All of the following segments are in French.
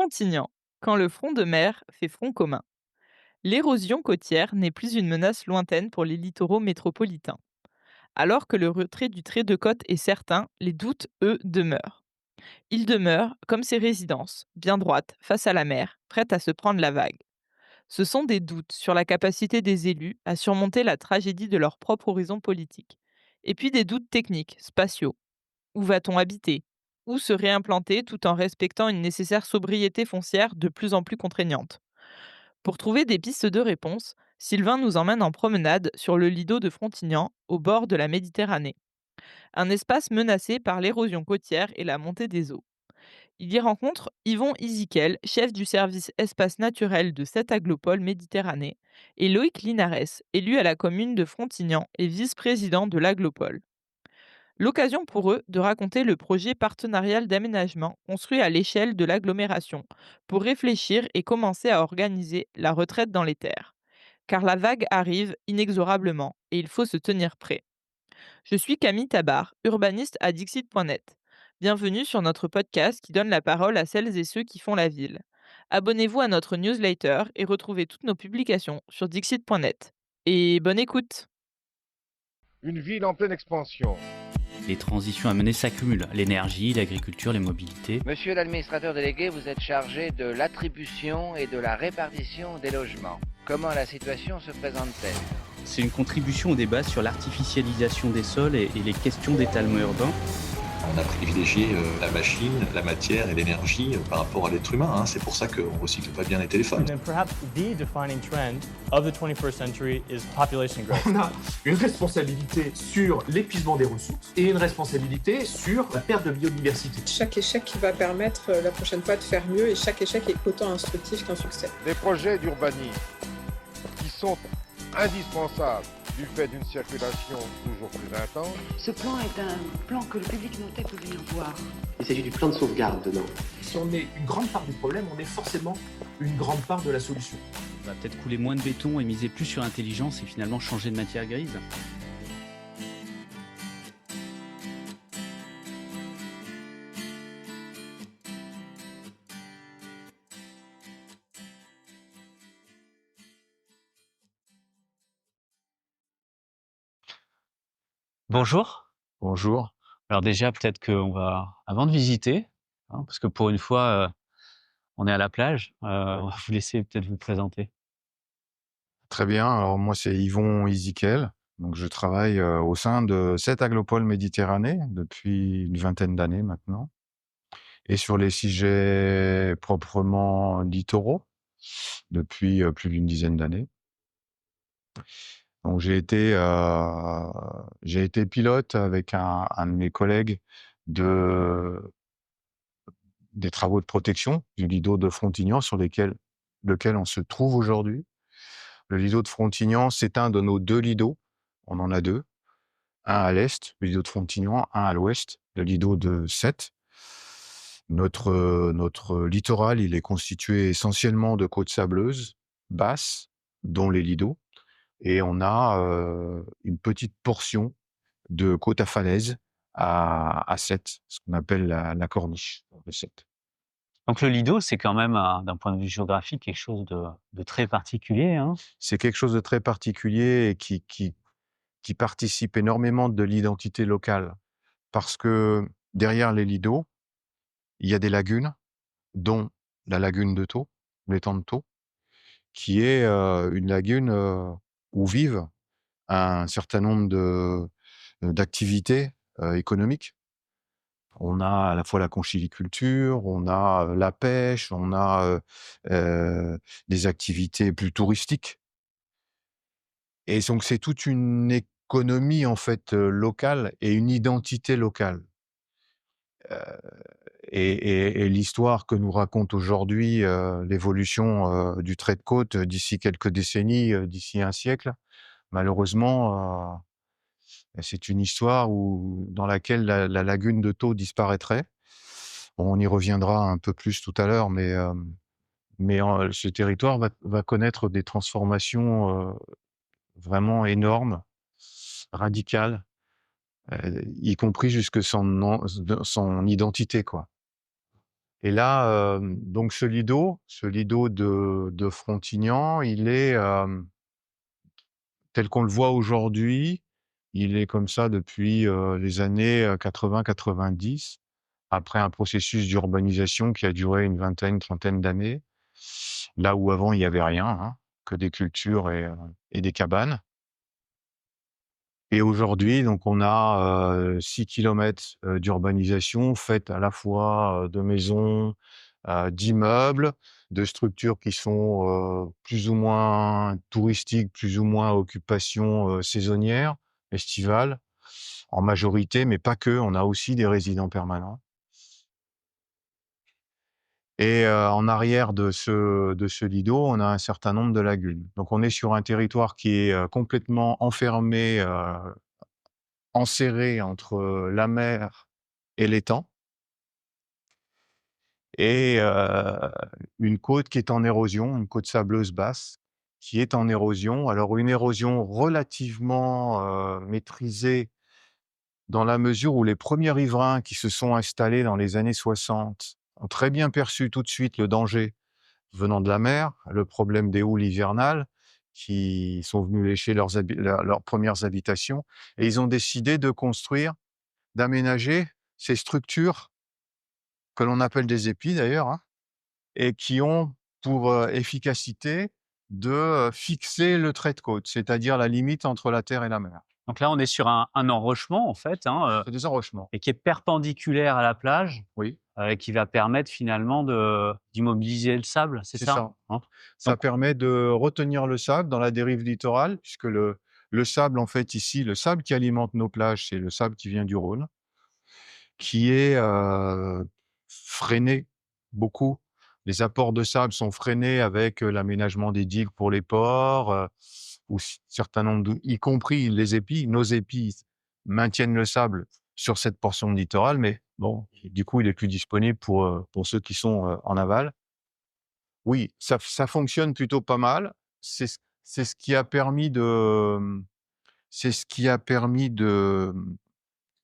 Frontignan, quand le front de mer fait front commun. L'érosion côtière n'est plus une menace lointaine pour les littoraux métropolitains. Alors que le retrait du trait de côte est certain, les doutes, eux, demeurent. Ils demeurent comme ces résidences, bien droites, face à la mer, prêtes à se prendre la vague. Ce sont des doutes sur la capacité des élus à surmonter la tragédie de leur propre horizon politique. Et puis des doutes techniques, spatiaux. Où va-t-on habiter? Où se réimplanter tout en respectant une nécessaire sobriété foncière de plus en plus contraignante? Pour trouver des pistes de réponse, Sylvain nous emmène en promenade sur le lido de Frontignan, au bord de la Méditerranée, un espace menacé par l'érosion côtière et la montée des eaux. Il y rencontre Yvon Isiquel, chef du service espace naturel de cette aglopole Méditerranée, et Loïc Linares, élu à la commune de Frontignan et vice-président de l'aglopole. L'occasion pour eux de raconter le projet partenarial d'aménagement construit à l'échelle de l'agglomération pour réfléchir et commencer à organiser la retraite dans les terres. Car la vague arrive inexorablement et il faut se tenir prêt. Je suis Camille Tabar, urbaniste à Dixit.net. Bienvenue sur notre podcast qui donne la parole à celles et ceux qui font la ville. Abonnez-vous à notre newsletter et retrouvez toutes nos publications sur Dixit.net. Et bonne écoute! Une ville en pleine expansion. Les transitions à mener s'accumulent, l'énergie, l'agriculture, les mobilités. Monsieur l'administrateur délégué, vous êtes chargé de l'attribution et de la répartition des logements. Comment la situation se présente-t-elle? C'est une contribution au débat sur l'artificialisation des sols et les questions d'étalement urbain. On a privilégié la machine, la matière et l'énergie par rapport à l'être humain. Hein. C'est pour ça qu'on ne recycle pas bien les téléphones. And perhaps the defining trend of the 21st century is population growth. On a une responsabilité sur l'épuisement des ressources et une responsabilité sur la perte de biodiversité. Chaque échec va permettre la prochaine fois de faire mieux et chaque échec est autant instructif qu'un succès. Des projets d'urbanisme qui sont indispensables du fait d'une circulation toujours plus intense. Ce plan est un plan que le public notait peut venir voir. Il s'agit du plan de sauvegarde dedans. Si on est une grande part du problème, on est forcément une grande part de la solution. On va peut-être couler moins de béton et miser plus sur l'intelligence et finalement changer de matière grise. Bonjour. Bonjour. Alors déjà, peut-être qu'on va, avant de visiter, parce que pour une fois, on est à la plage, on va vous laisser peut-être vous présenter. Très bien. Alors moi, c'est Yvon Isiquel. Donc je travaille au sein de cette aglopole Méditerranée depuis une vingtaine d'années maintenant, et sur les sujets proprement littoraux depuis plus d'une dizaine d'années. Donc j'ai été pilote avec un de mes collègues de des travaux de protection du lido de Frontignan lequel on se trouve aujourd'hui. Le lido de Frontignan, c'est un de nos 2 lidos. On en a 2, un à l'est, le lido de Frontignan, un à l'ouest, le lido de Sète. Notre littoral, il est constitué essentiellement de côtes sableuses, basses, dont les lidos, et on a une petite portion de côte à falaise à Sète, ce qu'on appelle la corniche de Sète. Donc le lido, c'est quand même, d'un point de vue géographique, quelque chose de très particulier, hein? C'est quelque chose de très particulier et qui participe énormément de l'identité locale. Parce que derrière les lidos, il y a des lagunes, dont la lagune de Thau, l'étang de Thau, qui est une lagune où vivent un certain nombre d'activités économiques. On a à la fois la conchyliculture, on a la pêche, on a des activités plus touristiques. Et donc c'est toute une économie en fait locale et une identité locale. Heu et l'histoire que nous raconte aujourd'hui l'évolution du trait de côte d'ici quelques décennies, d'ici un siècle, malheureusement, c'est une histoire dans laquelle la lagune de Thau disparaîtrait. On y reviendra un peu plus tout à l'heure, mais ce territoire va connaître des transformations vraiment énormes, radicales, y compris jusque son identité, quoi. Et là, donc ce lido de Frontignan, il est, tel qu'on le voit aujourd'hui, il est comme ça depuis, les années, 80-90, après un processus d'urbanisation qui a duré une vingtaine, trentaine d'années. Là où avant il y avait rien, hein, que des cultures et des cabanes. Et aujourd'hui, donc on a, 6 kilomètres, d'urbanisation faite à la fois, de maisons, d'immeubles, de structures qui sont, plus ou moins touristiques, plus ou moins à occupation, saisonnière, estivale, en majorité, mais pas que, on a aussi des résidents permanents. Et en arrière de ce lido, on a un certain nombre de lagunes. Donc on est sur un territoire qui est, complètement enfermé, enserré entre, la mer et l'étang et une côte qui est en érosion, une côte sableuse basse qui est en érosion. Alors une érosion relativement, maîtrisée dans la mesure où les premiers riverains qui se sont installés dans les années 60 ont très bien perçu tout de suite le danger venant de la mer, le problème des houles hivernales qui sont venus lécher leurs premières habitations et ils ont décidé de construire, d'aménager ces structures que l'on appelle des épis d'ailleurs, hein, et qui ont pour, efficacité de, fixer le trait de côte, c'est-à-dire la limite entre la terre et la mer. Donc là, on est sur un enrochement, en fait, hein, C'est des enrochements. et qui est perpendiculaire à la plage, Oui, et qui va permettre finalement d'immobiliser le sable, c'est c'est ça? ça. Hein? Ça Donc, permet de retenir le sable dans la dérive littorale puisque le sable, en fait, ici, le sable qui alimente nos plages, c'est le sable qui vient du Rhône, qui est, freiné beaucoup. Les apports de sable sont freinés avec, l'aménagement des digues pour les ports, ou certain nombre y compris les épis. Nos épis maintiennent le sable sur cette portion de littoral, mais bon, du coup, il est plus disponible pour ceux qui sont, en aval. Oui, ça fonctionne plutôt pas mal. C'est ce qui a permis de, c'est ce qui a permis de,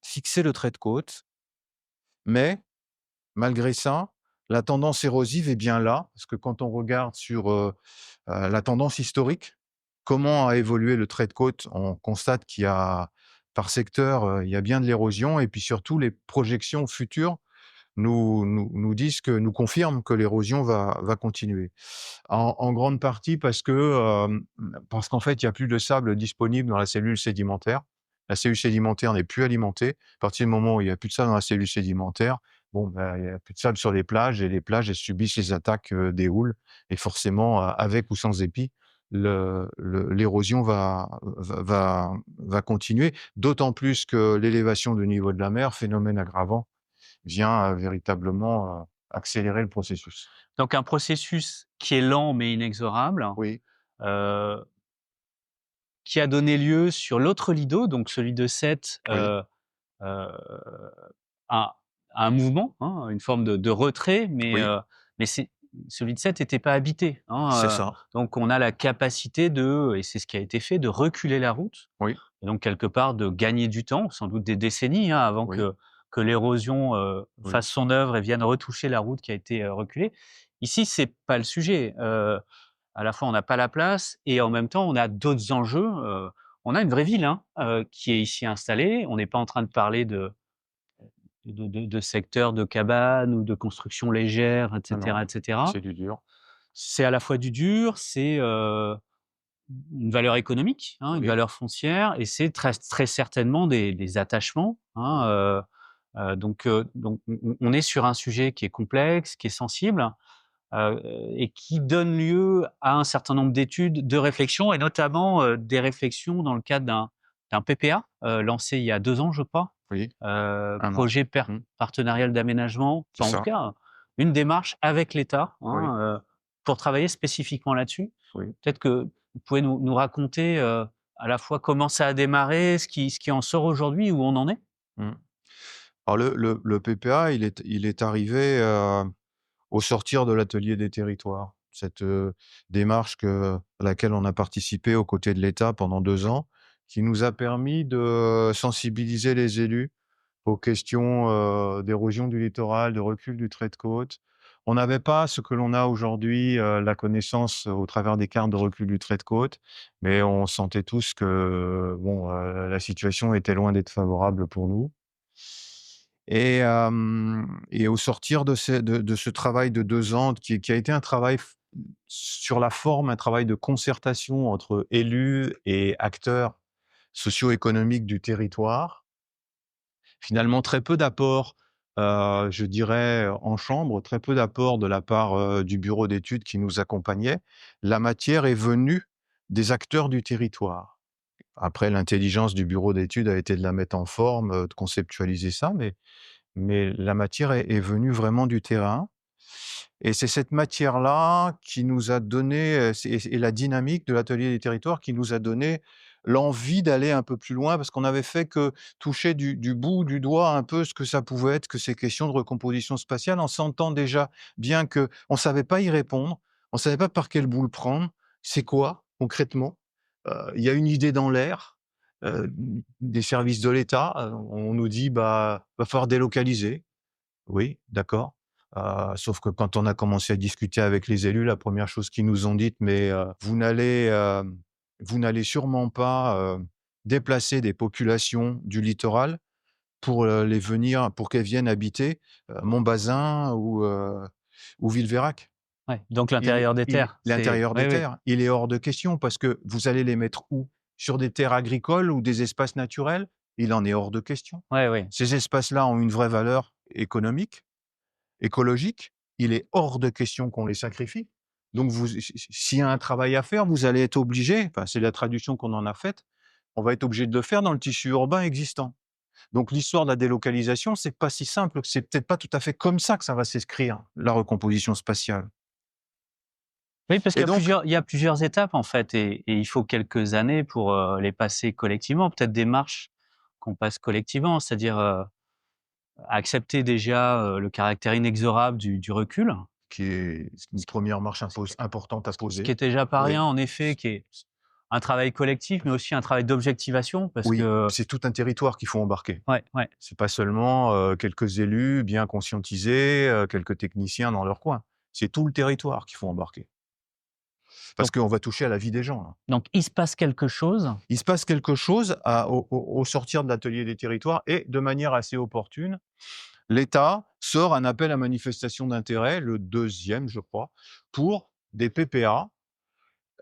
fixer le trait de côte, mais malgré ça, la tendance érosive est bien là, parce que quand on regarde sur, la tendance historique, comment a évolué le trait de côte, on constate qu'il y a par secteur, il y a bien de l'érosion et puis surtout les projections futures nous disent que nous confirment que l'érosion va continuer. En grande partie parce qu'en fait, il y a plus de sable disponible dans la cellule sédimentaire. La cellule sédimentaire n'est plus alimentée. À partir du moment où il y a plus de sable dans la cellule sédimentaire, bon, il y a plus de sable sur les plages et les plages, elles subissent les attaques, des houles et forcément, avec ou sans épi, l'érosion va continuer. D'autant plus que l'élévation du niveau de la mer, phénomène aggravant, vient, véritablement, accélérer le processus. donc un processus qui est lent mais inexorable, Oui, heu, qui a donné lieu sur l'autre lido, donc celui de Sète, oui, heu, à un mouvement, hein, une forme de retrait, oui, mais celui de Sète n'était pas habité, c'est hein, ça. donc on a la capacité et c'est ce qui a été fait, de reculer la route Oui, et donc quelque part de gagner du temps, sans doute des décennies, hein, avant oui, que l'érosion, oui. fasse son œuvre et vienne retoucher la route qui a été, reculée. Ici, c'est pas le sujet, à la fois on n'a pas la place et en même temps on a d'autres enjeux, on a une vraie ville, hein, qui est ici installée. On n'est pas en train de parler de secteurs de cabanes ou de construction légère et Non, cetera non, et cetera. c'est du dur. C'est à la fois du dur, c'est, une valeur économique, hein, une Oui, valeur foncière et c'est très très certainement des attachements, hein, oui, donc on est sur un sujet qui est complexe, qui est sensible, et qui donne lieu à un certain nombre d'études, de réflexions et notamment, des réflexions dans le cadre d'un PPA, lancé il y a 2 ans, je crois. oui, 1 an. Projet Mmh, partenarial d'aménagement, c'est enfin en tout ça. cas, une démarche avec l'État, Oui, hein, pour travailler spécifiquement là-dessus. oui. Peut-être que vous pouvez nous raconter, à la fois comment ça a démarré, ce qui en sort aujourd'hui, où on en est? Mmh. Alors le PPA, il est arrivé, au sortir de l'atelier des territoires. Cette, démarche à laquelle on a participé aux côtés de l'État pendant 2 ans, qui nous a permis de sensibiliser les élus aux questions, d'érosion du littoral, de recul du trait de côte, On n'avait pas ce que l'on a aujourd'hui, la connaissance au travers des cartes de recul du trait de côte, mais on sentait tous que, bon, la situation était loin d'être favorable pour nous. Et au sortir de ce travail de 2 ans qui a été un travail sur la forme, un travail de concertation entre élus et acteurs socio-économiques du territoire. Finalement, très peu d'apports, je dirais, en chambre, très peu d'apports de la part, du bureau d'études qui nous accompagnait. La matière est venue des acteurs du territoire. Après, l'intelligence du bureau d'études a été de la mettre en forme, de conceptualiser ça, mais la matière est venue vraiment du terrain et c'est cette matière-là qui nous a donné, et la dynamique de l'atelier des territoires qui nous a donné l'envie d'aller un peu plus loin parce qu'on avait fait que toucher du bout du doigt un peu ce que ça pouvait être que ces questions de recomposition spatiale en sentant déjà bien qu'on ne savait pas y répondre, on ne savait pas par quel bout le prendre. C'est quoi concrètement? Il y a une idée dans l'air, des services de l'État, on nous dit: «Bah, va falloir délocaliser». Oui, d'accord. Sauf que quand on a commencé à discuter avec les élus, la première chose qu'ils nous ont dite: «Mais, vous n'allez sûrement pas, déplacer des populations du littoral pour qu'elles viennent habiter, Montbazin ou Villeveyrac. Ouais, donc l'intérieur des terres, c'est L'intérieur oui, des oui. terres, il est hors de question parce que vous allez les mettre où? Sur des terres agricoles ou des espaces naturels? Il en est hors de question. Ouais, oui. Ces espaces-là ont une vraie valeur économique, écologique. Il est hors de question qu'on les sacrifie. Donc s'il y a un travail à faire, vous allez être obligé, enfin, c'est la traduction qu'on en a faite, on va être obligé de le faire dans le tissu urbain existant. Donc l'histoire de la délocalisation, c'est pas si simple, c'est peut-être pas tout à fait comme ça que ça va s'écrire, la recomposition spatiale. Oui, parce qu'il Et y a donc plusieurs étapes, en fait, et il faut quelques années pour, les passer collectivement. Peut-être des marches qu'on passe collectivement, c'est-à-dire, accepter déjà, le caractère inexorable du recul, qui est une première marche importante à ce qui poser. est déjà pas Oui. rien, en effet, qui est un travail collectif, mais aussi un travail d'objectivation parce Oui, que c'est tout un territoire qu'il faut embarquer. ouais, ouais. C'est pas seulement, quelques élus bien conscientisés, quelques techniciens dans leur coin. C'est tout le territoire qu'il faut embarquer. Parce Donc qu'on va toucher à la vie des gens, là. donc il se passe quelque chose. Il se passe quelque chose au sortir de l'atelier des territoires et de manière assez opportune, l'État sort un appel à manifestation d'intérêt, le 2e je crois, pour des PPA,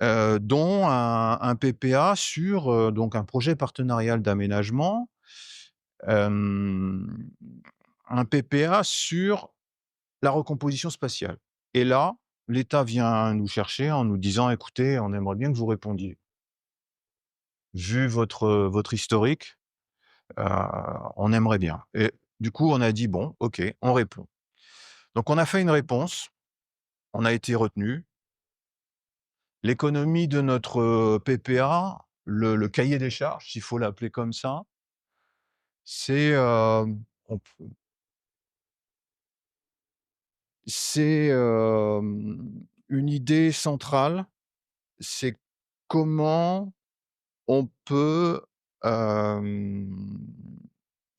dont un PPA sur, donc un projet partenarial d'aménagement, hem, un PPA sur la recomposition spatiale. Et là, l'État vient nous chercher en nous disant: «Écoutez, on aimerait bien que vous répondiez. Vu votre historique, heu, on aimerait bien». Et du coup, on a dit: «Bon, OK, on répond». Donc on a fait une réponse, on a été retenus. L'économie de notre, PPA, le cahier des charges, s'il faut l'appeler comme ça, c'est, on p c'est, une idée centrale, c'est comment on peut, hem,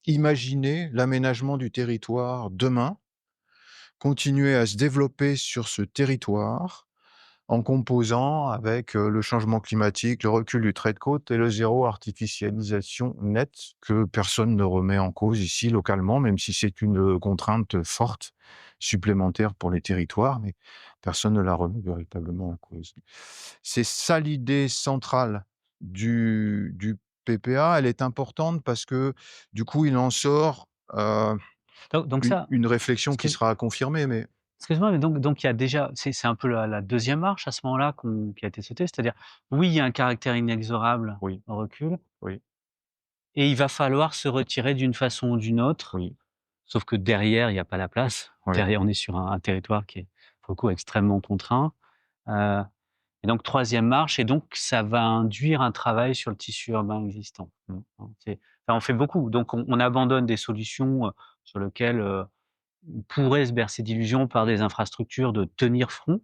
imaginer l'aménagement du territoire demain, continuer à se développer sur ce territoire en composant avec, le changement climatique, le recul du trait de côte et le zéro artificialisation nette que personne ne remet en cause ici localement, même si c'est une, contrainte forte supplémentaire pour les territoires, mais personne ne la remet véritablement en cause. C'est ça l'idée centrale du PPA. Elle est importante parce que du coup, il en sort, Donc une ça, une réflexion qui excuse sera à confirmer, mais excuse-moi, mais donc il y a déjà c'est un peu la 2e marche à ce moment-là qui a été sautée, c'est-à-dire, oui, il y a un caractère inexorable oui, au recul oui, et il va falloir se retirer d'une façon ou d'une autre, oui, sauf que derrière, il y a pas la place. oui. Derrière, on est sur un territoire qui est, pour le coup, extrêmement contraint, heu et donc 3e marche et donc ça va induire un travail sur le tissu urbain existant. Mmh. Hein, on fait beaucoup, donc on abandonne des solutions, sur lesquelles, on pourrait se bercer d'illusions par des infrastructures de tenir front,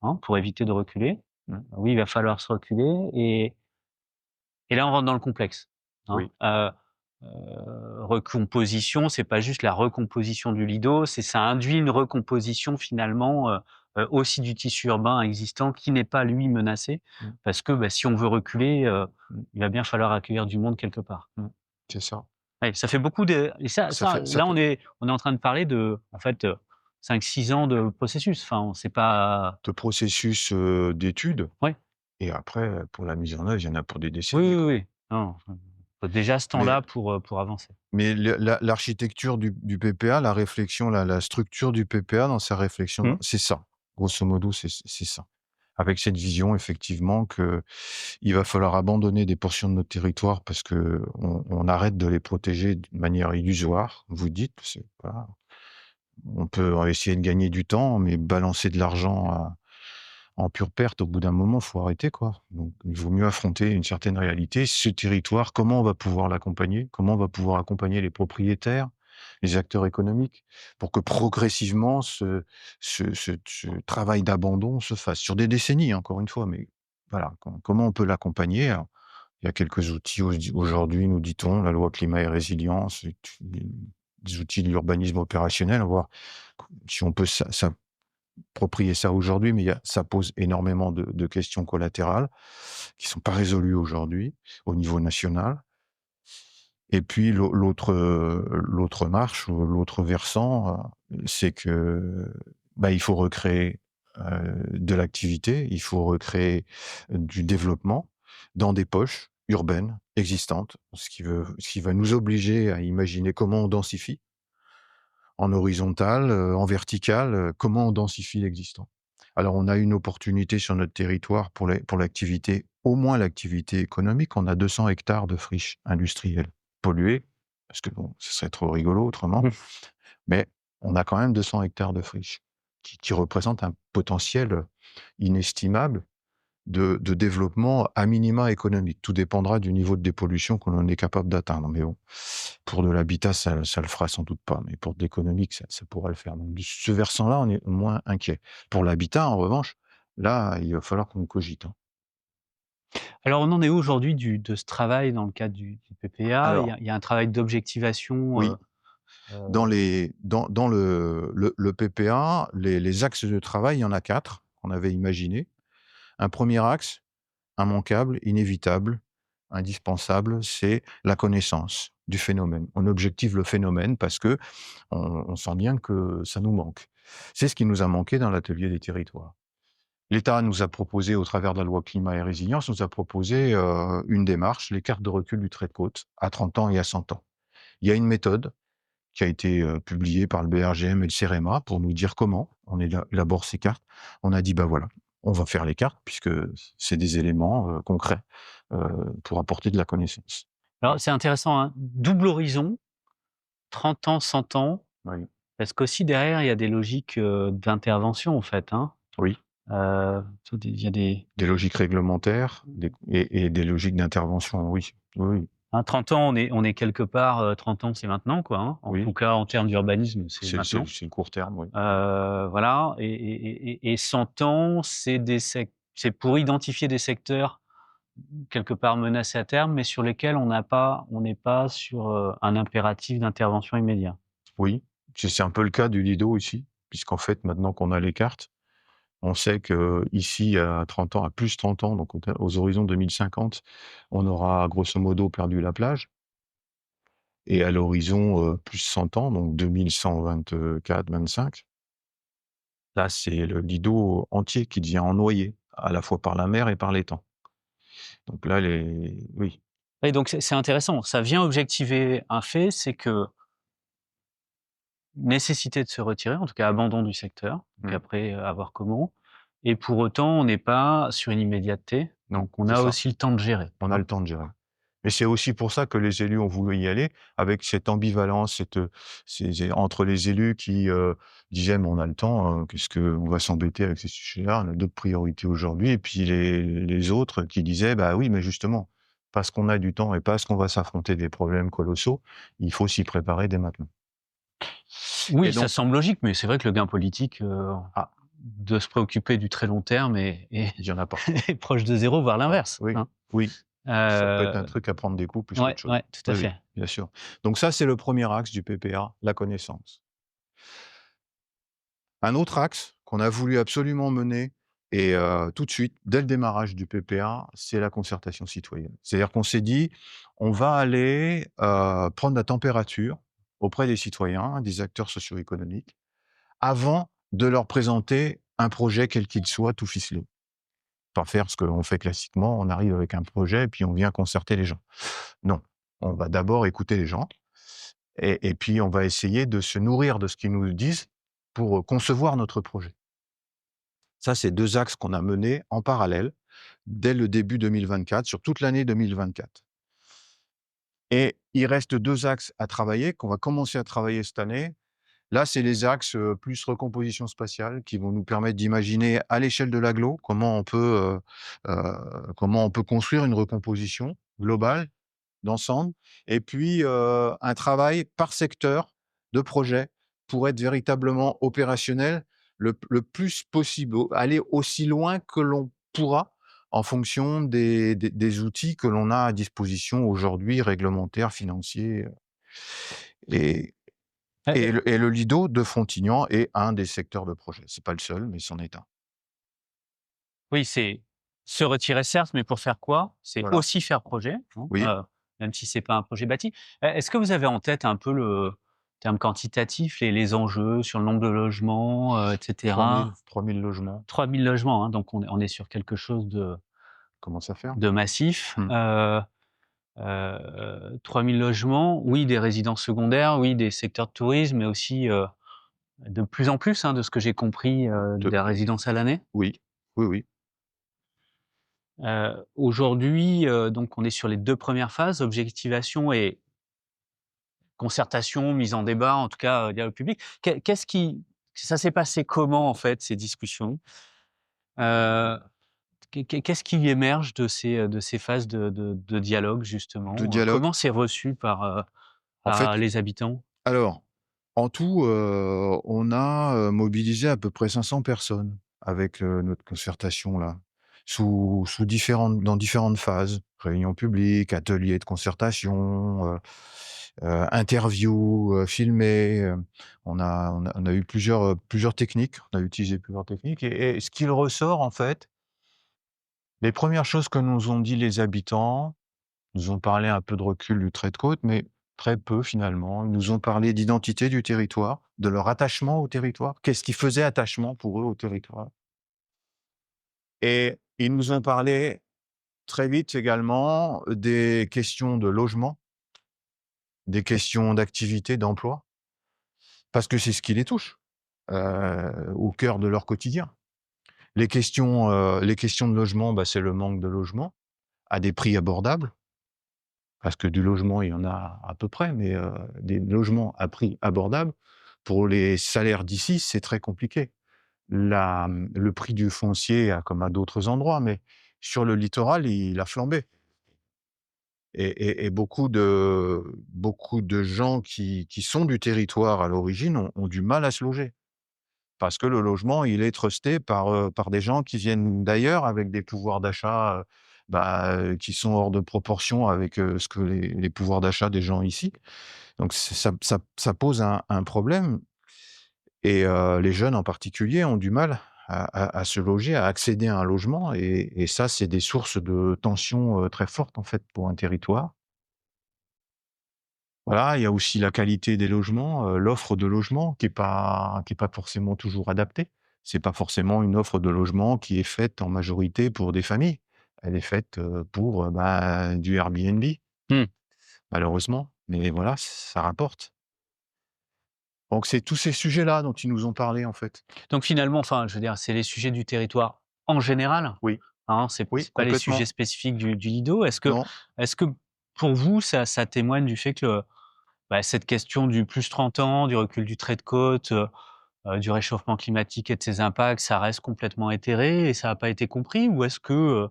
hein, pour éviter de reculer. Mmh. Oui, il va falloir se reculer et là, on rentre dans le complexe, hein. Oui. recomposition, c'est pas juste la recomposition du lido, ça induit une recomposition finalement aussi du tissu urbain existant qui n'est pas lui menacé, parce que si on veut reculer, il va bien falloir accueillir du monde quelque part. C'est ça. Ouais, ça fait beaucoup de et Ça fait ça là fait on est en train de parler de en fait 5-6 ans de processus. Enfin, on sait pas. de processus, d'études Ouais. et après, pour la mise en œuvre, il y en a pour des Oui, décennies, oui, quoi. oui. Non, faut déjà ce Mais temps-là pour avancer. mais l'architecture du PPA, la réflexion, la structure du PPA dans sa réflexion, c'est ça. Grosso modo, c'est ça. Avec cette vision effectivement qu'il va falloir abandonner des portions de notre territoire parce qu'on arrête de les protéger de manière illusoire. Vous dites, c'est pas on peut essayer de gagner du temps, mais balancer de l'argent en pure perte, au bout d'un moment, faut arrêter, quoi. Donc il vaut mieux affronter une certaine réalité. Ce territoire, comment on va pouvoir l'accompagner? Comment on va pouvoir accompagner les propriétaires, les acteurs économiques, pour que progressivement ce travail d'abandon se fasse sur des décennies, encore une fois, mais voilà, comment on peut l'accompagner? Alors, il y a quelques outils aujourd'hui, nous dit-on, la loi climat et résilience, et des outils de l'urbanisme opérationnel, voir si on peut s'approprier ça aujourd'hui, mais ça pose énormément de questions collatérales qui sont pas résolues aujourd'hui au niveau national. Et puis l'autre marche ou l'autre versant, c'est que, il faut recréer, de l'activité, il faut recréer du développement dans des poches urbaines existantes, ce qui va nous obliger à imaginer comment on densifie en horizontal, en vertical, comment on densifie l'existant. Alors on a une opportunité sur notre territoire pour l'activité, au moins l'activité économique. On a 200 hectares de friches industrielles polluées, parce que bon, ce serait trop rigolo autrement, mais on a quand même 200 hectares de friches qui représentent un potentiel inestimable de développement à minima économique. Tout dépendra du niveau de dépollution que l'on est capable d'atteindre. Mais bon, pour de l'habitat, ça le fera sans doute pas, mais pour de l'économique, ça pourrait le faire. Donc de ce versant-là, on est moins inquiet. Pour l'habitat, en revanche, là, il va falloir qu'on cogite, hein. Alors on en est où aujourd'hui de ce travail dans le cadre du PPA? Alors Il y a un travail d'objectivation, oui, dans le PPA, les axes de travail, il y en a 4 qu'on avait imaginés. Un premier axe, immanquable, inévitable, indispensable, c'est la connaissance du phénomène. On objective le phénomène parce qu'on sent bien que ça nous manque. C'est ce qui nous a manqué dans l'atelier des territoires. L'État nous a proposé, au travers de la loi climat et résilience, nous a proposé une démarche, les cartes de recul du trait de côte, à 30 ans et à 100 ans. Il y a une méthode qui a été publiée par le BRGM et le CEREMA pour nous dire comment on élabore ces cartes. On a dit, voilà, on va faire les cartes puisque c'est des éléments concrets pour apporter de la connaissance. Alors c'est intéressant, hein, double horizon, 30 ans, 100 ans, Oui. parce qu'aussi derrière il y a des logiques, d'intervention en fait, hein. Oui. Il y a des logiques réglementaires et des logiques d'intervention, oui. Oui. 30 ans, on est quelque part, 30 ans, c'est maintenant, quoi, hein. En tout cas, en termes d'urbanisme, c'est maintenant. C'est le court terme, oui. Voilà et 100 ans, c'est pour identifier des secteurs quelque part menacés à terme, mais sur lesquels on n'est pas sur, un impératif d'intervention immédiat. Oui, c'est un peu le cas du Lido ici, puisqu'en fait, maintenant qu'on a les cartes, on sait qu'ici, à 30 ans, à plus 30 ans, donc aux horizons 2050, on aura grosso modo perdu la plage. Et à l'horizon, plus 100 ans, donc 2124-25, là, c'est le Lido entier qui devient ennoyé, à la fois par la mer et par l'étang. Donc là, oui. Et donc c'est intéressant. Ça vient objectiver un fait, c'est que nécessité de se retirer, en tout cas abandon du secteur, donc après à voir comment. Et pour autant, on n'est pas sur une immédiateté, donc on a aussi le temps de gérer. On a le temps de gérer. Mais c'est aussi pour ça que les élus ont voulu y aller, avec cette ambivalence, entre les élus qui disaient mais on a le temps, qu'est-ce qu'on va s'embêter avec ces sujets-là, on a d'autres priorités aujourd'hui, et puis les autres qui disaient oui, mais justement, parce qu'on a du temps et parce qu'on va s'affronter des problèmes colossaux, il faut s'y préparer dès maintenant. Oui, donc, ça semble logique, mais c'est vrai que le gain politique de se préoccuper du très long terme il y en a pas. Est proche de zéro, voire l'inverse. Oui, hein. oui. Ça peut être un Heu, truc à prendre des coups plus ouais, qu'autre chose. ouais, tout à Oui, oui, fait. bien sûr. Donc ça, c'est le premier axe du PPA, la connaissance. Un autre axe qu'on a voulu absolument mener et tout de suite, dès le démarrage du PPA, c'est la concertation citoyenne. C'est-à-dire qu'on s'est dit: «On va aller, prendre la température auprès des citoyens, des acteurs socio-économiques, avant de leur présenter un projet quel qu'il soit, tout ficelé». Pas faire ce qu'on fait classiquement, on arrive avec un projet et puis on vient concerter les gens. Non, on va d'abord écouter les gens et puis on va essayer de se nourrir de ce qu'ils nous disent pour, concevoir notre projet. Ça, c'est 2 axes qu'on a menés en parallèle dès le début 2024, sur toute l'année 2024. Et il reste 2 axes à travailler, qu'on va commencer à travailler cette année. Là, c'est les axes, plus recomposition spatiale qui vont nous permettre d'imaginer à l'échelle de l'agglo comment on peut construire une recomposition globale d'ensemble et puis, un travail par secteur de projet pour être véritablement opérationnel le plus possible, aller aussi loin que l'on pourra en fonction des outils que l'on a à disposition aujourd'hui, réglementaires, financiers, et le Lido de Frontignan est un des secteurs de projet. C'est pas le seul, mais c'en est un. Oui, c'est se retirer certes, mais pour faire quoi? C'est Voilà. aussi faire projet, hein, Oui. même si c'est pas un projet bâti. Est-ce que vous avez en tête un peu le terme quantitatif, les enjeux sur le nombre de logements, et 3 000 cetera? 3 000 logements. 3 000 logements, hein, donc on est sur quelque chose Commence à faire. de massif. Mmh. 3 000 logements, oui, des résidences secondaires, oui, des secteurs de tourisme, mais aussi, de plus en plus, hein, de ce que j'ai compris, De des résidences à l'année. Oui, oui, oui. Aujourd'hui, donc on est sur les 2 premières phases, objectivation et concertation, mise en débat, en tout cas, dialogue public. Qu'est-ce qui ça s'est passé comment, en fait, ces discussions? Heu, qu'est-ce qui émerge de ces phases de dialogue, De justement? dialogue. Comment c'est reçu En fait, par les habitants? alors, en tout, on a, mobilisé à peu près 500 personnes avec, notre concertation là, sous différentes phases. Réunions publiques, ateliers de concertation, interviews, filmées, on a eu plusieurs techniques. On a utilisé plusieurs techniques et ce qu'il ressort en fait, les premières choses que nous ont dit les habitants, nous ont parlé un peu de recul du trait de côte, mais très peu finalement. Ils nous ont parlé d'identité du territoire, de leur attachement au territoire. Qu'est-ce qui faisait attachement pour eux au territoire? Et ils nous ont parlé très vite également des questions de logement, des questions d'activité, d'emploi, parce que c'est ce qui les touche, au cœur de leur quotidien. Les questions de logement, bah, c'est le manque de logement à des prix abordables. Parce que du logement, il y en a à peu près, mais des logements à prix abordable, pour les salaires d'ici, c'est très compliqué. Le prix du foncier, comme à d'autres endroits, mais sur le littoral, il a flambé et beaucoup de gens qui sont du territoire à l'origine ont du mal à se loger. Parce que le logement, il est trusté par des gens qui viennent d'ailleurs avec des pouvoirs d'achat, qui sont hors de proportion avec, ce que les pouvoirs d'achat des gens ici. Donc ça pose un problème et les jeunes en particulier ont du mal à se loger, à accéder à un logement et ça, c'est des sources de tensions, très fortes en fait pour un territoire. Voilà, il y a aussi la qualité des logements, l'offre de logement qui est pas forcément toujours adaptée. C'est pas forcément une offre de logement qui est faite en majorité pour des familles. Elle est faite, pour, du Airbnb, Mmh. malheureusement, mais voilà, ça rapporte. Donc c'est tous ces sujets-là dont ils nous ont parlé, en fait. Donc finalement, enfin, je veux dire, c'est les sujets du territoire en général, Oui, hein, oui, c'est pas les sujets complètement. spécifiques du Lido. Non, Est-ce que pour vous, ça témoigne du fait que, cette question du plus 30 ans, du recul du trait de côte, du réchauffement climatique et de ses impacts, ça reste complètement éthéré et ça n'a pas été compris? Ou est-ce que,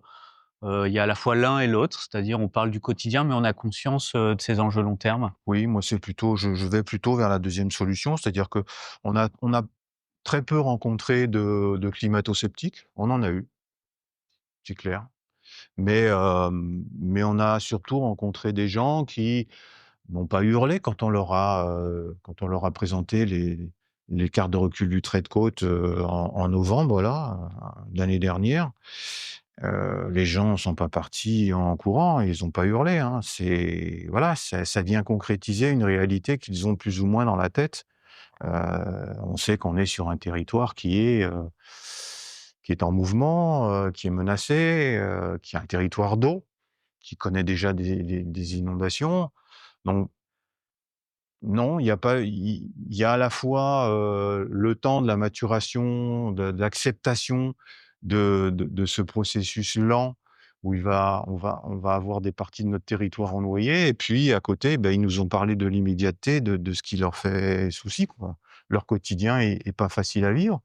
il y a à la fois l'un et l'autre? C'est-à-dire on parle du quotidien, mais on a conscience, de ces enjeux long terme? oui, moi, c'est plutôt je vais plutôt vers la deuxième solution, c'est-à-dire qu'on a très peu rencontré de climato-sceptiques. On en a eu, c'est clair. Mais on a surtout rencontré des gens qui n'ont pas hurlé quand on leur a présenté les cartes de recul du trait de côte, en novembre là, de l'année dernière. Les gens sont pas partis en courant, ils ont pas hurlé, hein. C'est voilà, ça vient concrétiser une réalité qu'ils ont plus ou moins dans la tête. On sait qu'on est sur un territoire qui est en mouvement, qui est menacé, qui est un territoire d'eau, qui connaît déjà des inondations. Donc non, il y a pas il y a à la fois, le temps de la maturation, de l'acceptation de ce processus lent où on va avoir des parties de notre territoire ennoyées et puis à côté, ils nous ont parlé de l'immédiateté de ce qui leur fait souci, quoi. Leur quotidien est pas facile à vivre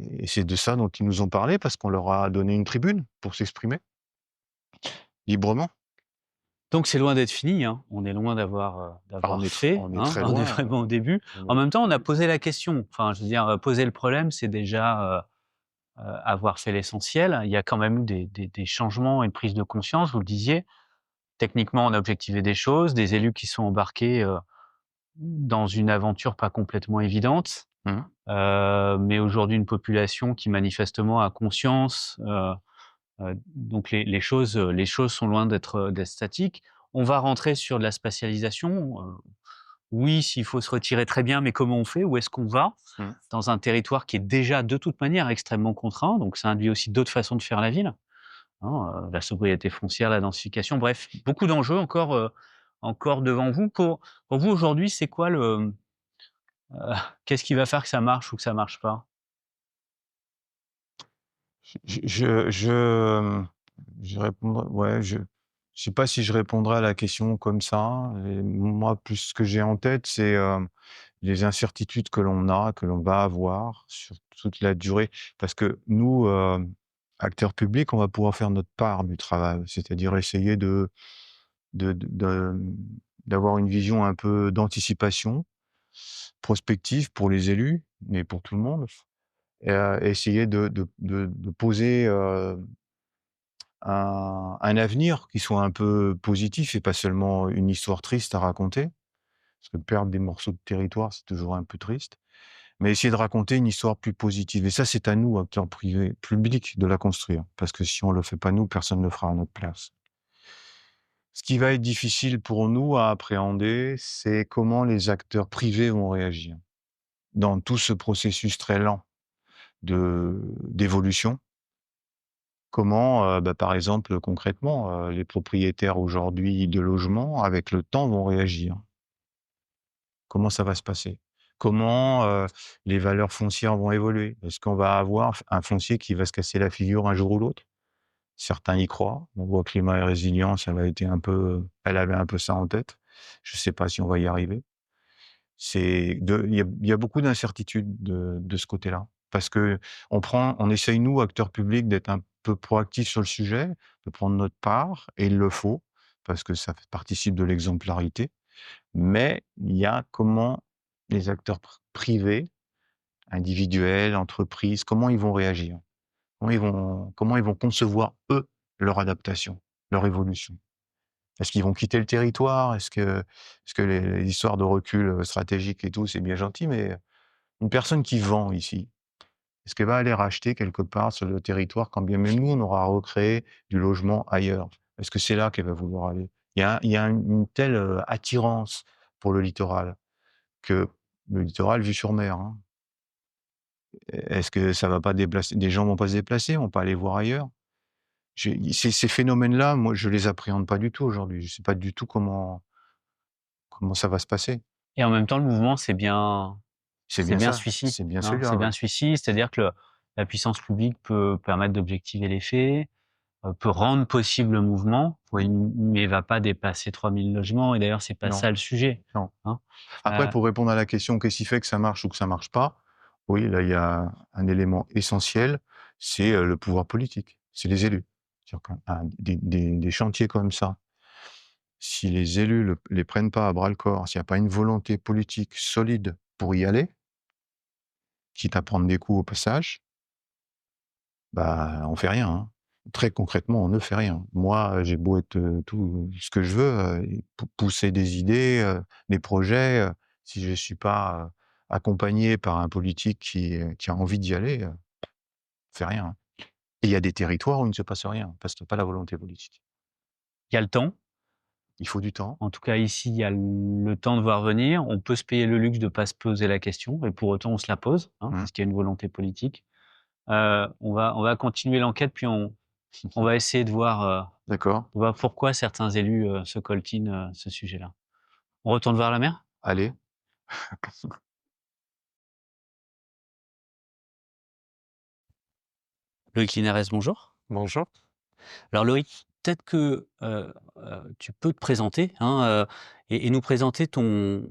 et c'est de ça dont ils nous ont parlé parce qu'on leur a donné une tribune pour s'exprimer librement. Donc c'est loin d'être fini, hein. On est loin d'avoir On est tout fait, on est hein. très On est loin, vraiment au début. on En est même temps, on a posé la question. Enfin, je veux dire, poser le problème, c'est déjà, avoir fait l'essentiel. Il y a quand même eu des changements et une prise de conscience, vous le disiez. Techniquement, on a objectivé des choses, des élus qui sont embarqués, dans une aventure pas complètement évidente. Mmh. Mais aujourd'hui, une population qui manifestement a conscience, donc les choses sont loin d'être statiques. On va rentrer sur de la spatialisation. Oui, s'il faut se retirer, très bien, mais comment on fait? Où est-ce qu'on va? Mmh. Dans un territoire qui est déjà, de toute manière, extrêmement contraint, donc ça induit aussi d'autres façons de faire la ville, hein, la sobriété foncière, la densification, bref, beaucoup d'enjeux encore devant vous. Pour vous, aujourd'hui, c'est quoi qu'est-ce qui va faire que ça marche ou que ça marche pas? Je répondrai ouais, je sais pas si je répondrai à la question comme ça et moi, plus ce que j'ai en tête, c'est, les incertitudes que l'on va avoir sur toute la durée. Parce que nous, acteurs publics, on va pouvoir faire notre part du travail, c'est-à-dire essayer de d'avoir une vision un peu d'anticipation, prospective pour les élus, mais pour tout le monde et essayer de poser, un avenir qui soit un peu positif et pas seulement une histoire triste à raconter. Parce que perdre des morceaux de territoire, c'est toujours un peu triste. Mais essayer de raconter une histoire plus positive et ça, c'est à nous, acteurs privés publics, de la construire. Parce que si on le fait pas nous, personne ne le fera à notre place. Ce qui va être difficile pour nous à appréhender, c'est comment les acteurs privés vont réagir dans tout ce processus très lent d'évolution. Comment, par exemple, concrètement, les propriétaires aujourd'hui de logements, avec le temps, vont réagir? Comment ça va se passer? Comment, les valeurs foncières vont évoluer? Est-ce qu'on va avoir un foncier qui va se casser la figure un jour ou l'autre? Certains y croient. On voit Climat et Résilience, elle avait un peu ça en tête. Je ne sais pas si on va y arriver. Il y a beaucoup d'incertitudes de ce côté-là. Parce qu'on essaye, nous, acteurs publics, d'être un peu proactifs sur le sujet, de prendre notre part, et il le faut, parce que ça participe de l'exemplarité. Mais il y a comment les acteurs privés, individuels, entreprises, comment ils vont réagir? Comment ils vont concevoir, eux, leur adaptation, leur évolution? Est-ce qu'ils vont quitter le territoire? Est-ce que les histoires de recul, stratégique et tout, c'est bien gentil, mais une personne qui vend ici, est-ce qu'elle va aller racheter quelque part sur le territoire quand bien même nous, on aura recréé du logement ailleurs? Est-ce que c'est là qu'elle va vouloir aller? Il y a une telle, attirance pour le littoral que le littoral vue sur mer, hein. Est-ce que ça va pas déplacer des gens vont pas se déplacer, vont pas aller voir ailleurs? Ces phénomènes-là, moi, je les appréhende pas du tout aujourd'hui. Je sais pas du tout comment ça va se passer. Et en même temps, le mouvement, c'est bien C'est c'est bien bien ça, celui-ci, c'est bien hein, celui-là, c'est ouais. bien celui-ci. C'est-à-dire que la puissance publique peut permettre d'objectiver les faits, peut rendre possible le mouvement, Oui. mais va pas dépasser 3000 logements et d'ailleurs, c'est pas Non, ça le sujet, non. hein. Après, Heu, pour répondre à la question: «Qu'est-ce qui fait que ça marche ou que ça marche pas?» Oui, là, il y a un élément essentiel, c'est, le pouvoir politique, c'est les élus. C'est-à-dire des chantiers comme ça, si les élus les prennent pas à bras-le-corps, s'il y a pas une volonté politique solide pour y aller, quitte à prendre des coups au passage, on fait rien, hein. Très concrètement, on ne fait rien. Moi, j'ai beau être, tout ce que je veux, et pousser des idées, des projets, si je suis pas, accompagné par un politique qui a envie d'y aller, on fait rien, hein. Et il y a des territoires où il ne se passe rien, parce qu'il y a pas la volonté politique. Il y a le temps. Il faut du temps. En tout cas, ici, il y a le temps de voir venir. On peut se payer le luxe de pas se poser la question et pour autant, on se la pose, hein, parce qu'il y a une volonté politique. On va continuer l'enquête, puis on va essayer de voir, D'accord. Pourquoi certains élus, se coltinent, ce sujet-là. On retourne vers la mer? Allez. Loïc Linares, bonjour. Bonjour. Alors Loïc, peut-être que, tu peux te présenter, hein, et nous présenter ton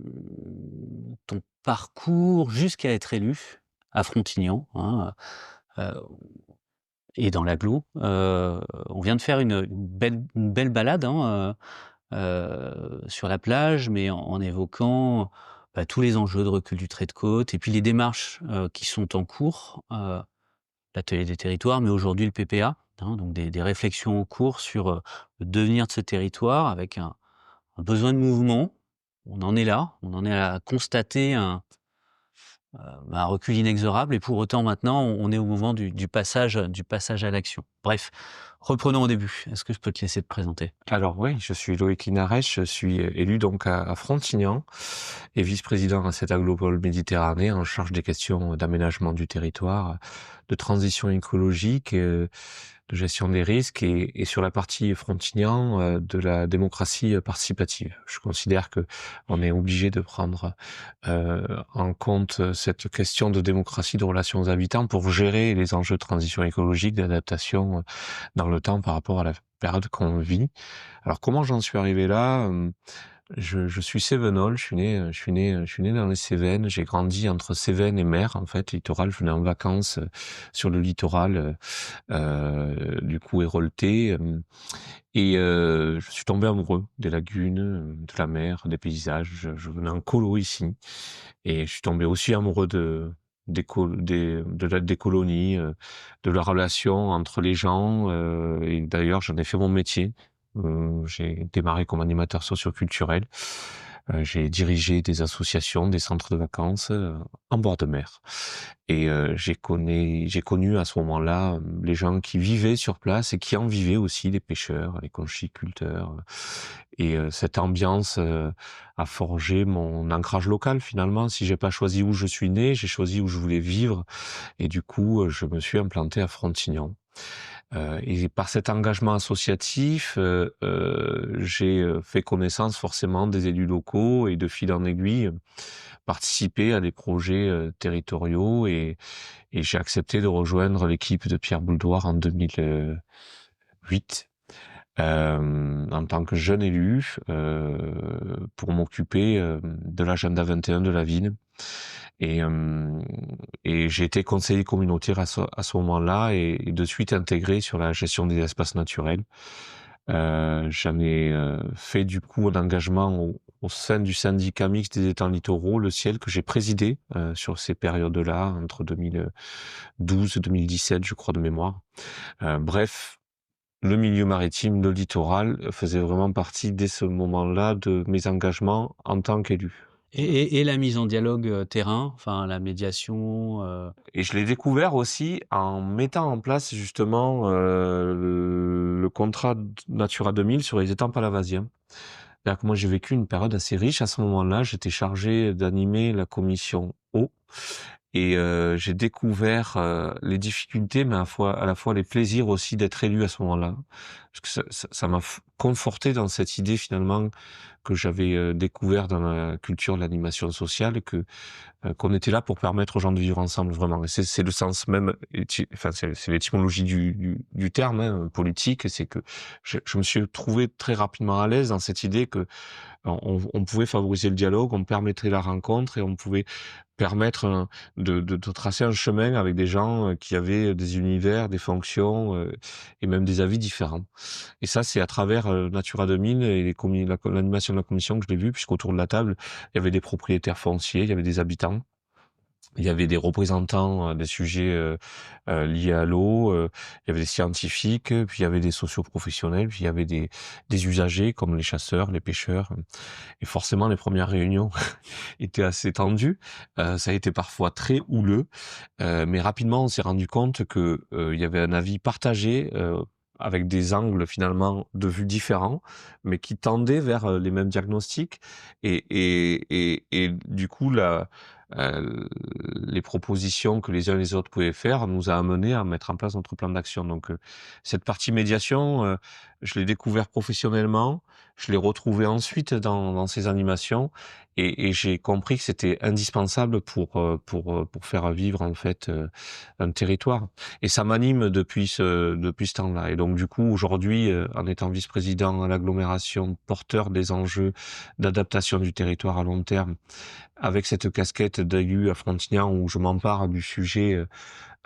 parcours jusqu'à être élu à Frontignan, hein, et dans l'agglo. On vient de faire une belle balade, hein, sur la plage, mais en évoquant, tous les enjeux de recul du trait de côte et puis les démarches, qui sont en cours, l'atelier des territoires, mais aujourd'hui le PPA, hein, donc des réflexions en cours sur, le devenir de ce territoire avec un besoin de mouvement. On en est là, on en est à constater un recul inexorable et pour autant maintenant on est au moment du passage à l'action. Bref, reprenons au début. Est-ce que je peux te laisser te présenter? Alors oui, je suis Loïc Linares, je suis élu donc à Frontignan et vice-président à cette agglomération Méditerranée en charge des questions d'aménagement du territoire, de transition écologique, de gestion des risques et sur la partie Frontignan, de la démocratie participative. Je considère que on est obligé de prendre en compte cette question de démocratie de relations aux habitants pour gérer les enjeux de transition écologique, d'adaptation dans le temps par rapport à la période qu'on vit. Alors comment j'en suis arrivé là? Je suis cévenol, je suis né dans les Cévennes, j'ai grandi entre Cévennes et mer, en fait, littoral, je venais en vacances sur le littoral, du coup hérolté, et je suis tombé amoureux des lagunes, de la mer, des paysages, je venais en colo ici, et je suis tombé aussi amoureux des colonies, de la relation entre les gens, et d'ailleurs j'en ai fait mon métier. J'ai démarré comme animateur socioculturel. J'ai dirigé des associations, des centres de vacances en bord de mer. Et j'ai connu à ce moment-là les gens qui vivaient sur place et qui en vivaient aussi, les pêcheurs, les conchyliculteurs. Et cette ambiance a forgé mon ancrage local finalement. Si j'ai pas choisi où je suis né, j'ai choisi où je voulais vivre. Et du coup, je me suis implanté à Frontignan. Et par cet engagement associatif, j'ai fait connaissance forcément des élus locaux et de fil en aiguille, participer à des projets territoriaux et j'ai accepté de rejoindre l'équipe de Pierre Bouldoir en 2008 en tant que jeune élu pour m'occuper de l'agenda 21 de la ville. Et j'ai été conseiller communautaire à ce moment-là et de suite intégré sur la gestion des espaces naturels. J'en ai fait du coup un engagement au sein du syndicat mixte des étangs littoraux, le Ciel, que j'ai présidé sur ces périodes-là, entre 2012 et 2017, je crois, de mémoire. Bref, le milieu maritime, le littoral, faisait vraiment partie dès ce moment-là de mes engagements en tant qu'élu. Et la mise en dialogue terrain, enfin la médiation. Et je l'ai découvert aussi en mettant en place justement le contrat Natura 2000 sur les étangs palavasiens. C'est-à-dire que moi j'ai vécu une période assez riche à ce moment-là. J'étais chargé d'animer la commission eau et j'ai découvert les difficultés, mais à la fois les plaisirs aussi d'être élu à ce moment-là. Parce que ça m'a conforté dans cette idée finalement que j'avais découvert dans la culture de l'animation sociale, qu'on était là pour permettre aux gens de vivre ensemble vraiment. Et c'est le sens même, c'est l'étymologie du terme hein, politique, c'est que je me suis trouvé très rapidement à l'aise dans cette idée que on pouvait favoriser le dialogue, on permettrait la rencontre et on pouvait permettre de tracer un chemin avec des gens qui avaient des univers, des fonctions et même des avis différents. Et ça, c'est à travers Natura 2000 et l'animation de la commission que je l'ai vu, puisqu'autour de la table, il y avait des propriétaires fonciers, il y avait des habitants. Il y avait des représentants des sujets liés à l'eau, il y avait des scientifiques, puis il y avait des socioprofessionnels, puis il y avait des usagers comme les chasseurs, les pêcheurs. Et forcément, les premières réunions étaient assez tendues. Ça a été parfois très houleux, mais rapidement, on s'est rendu compte que il y avait un avis partagé. Avec des angles finalement de vue différents, mais qui tendaient vers les mêmes diagnostics. Et du coup, les propositions que les uns et les autres pouvaient faire nous a amené à mettre en place notre plan d'action. Donc, cette partie médiation, je l'ai découvert professionnellement, je l'ai retrouvé ensuite dans ces animations, et j'ai compris que c'était indispensable pour faire vivre en fait un territoire. Et ça m'anime depuis ce temps-là. Et donc, du coup, aujourd'hui, en étant vice-président à l'agglomération, porteur des enjeux d'adaptation du territoire à long terme, avec cette casquette d'élu à Frontignan où je m'empare du sujet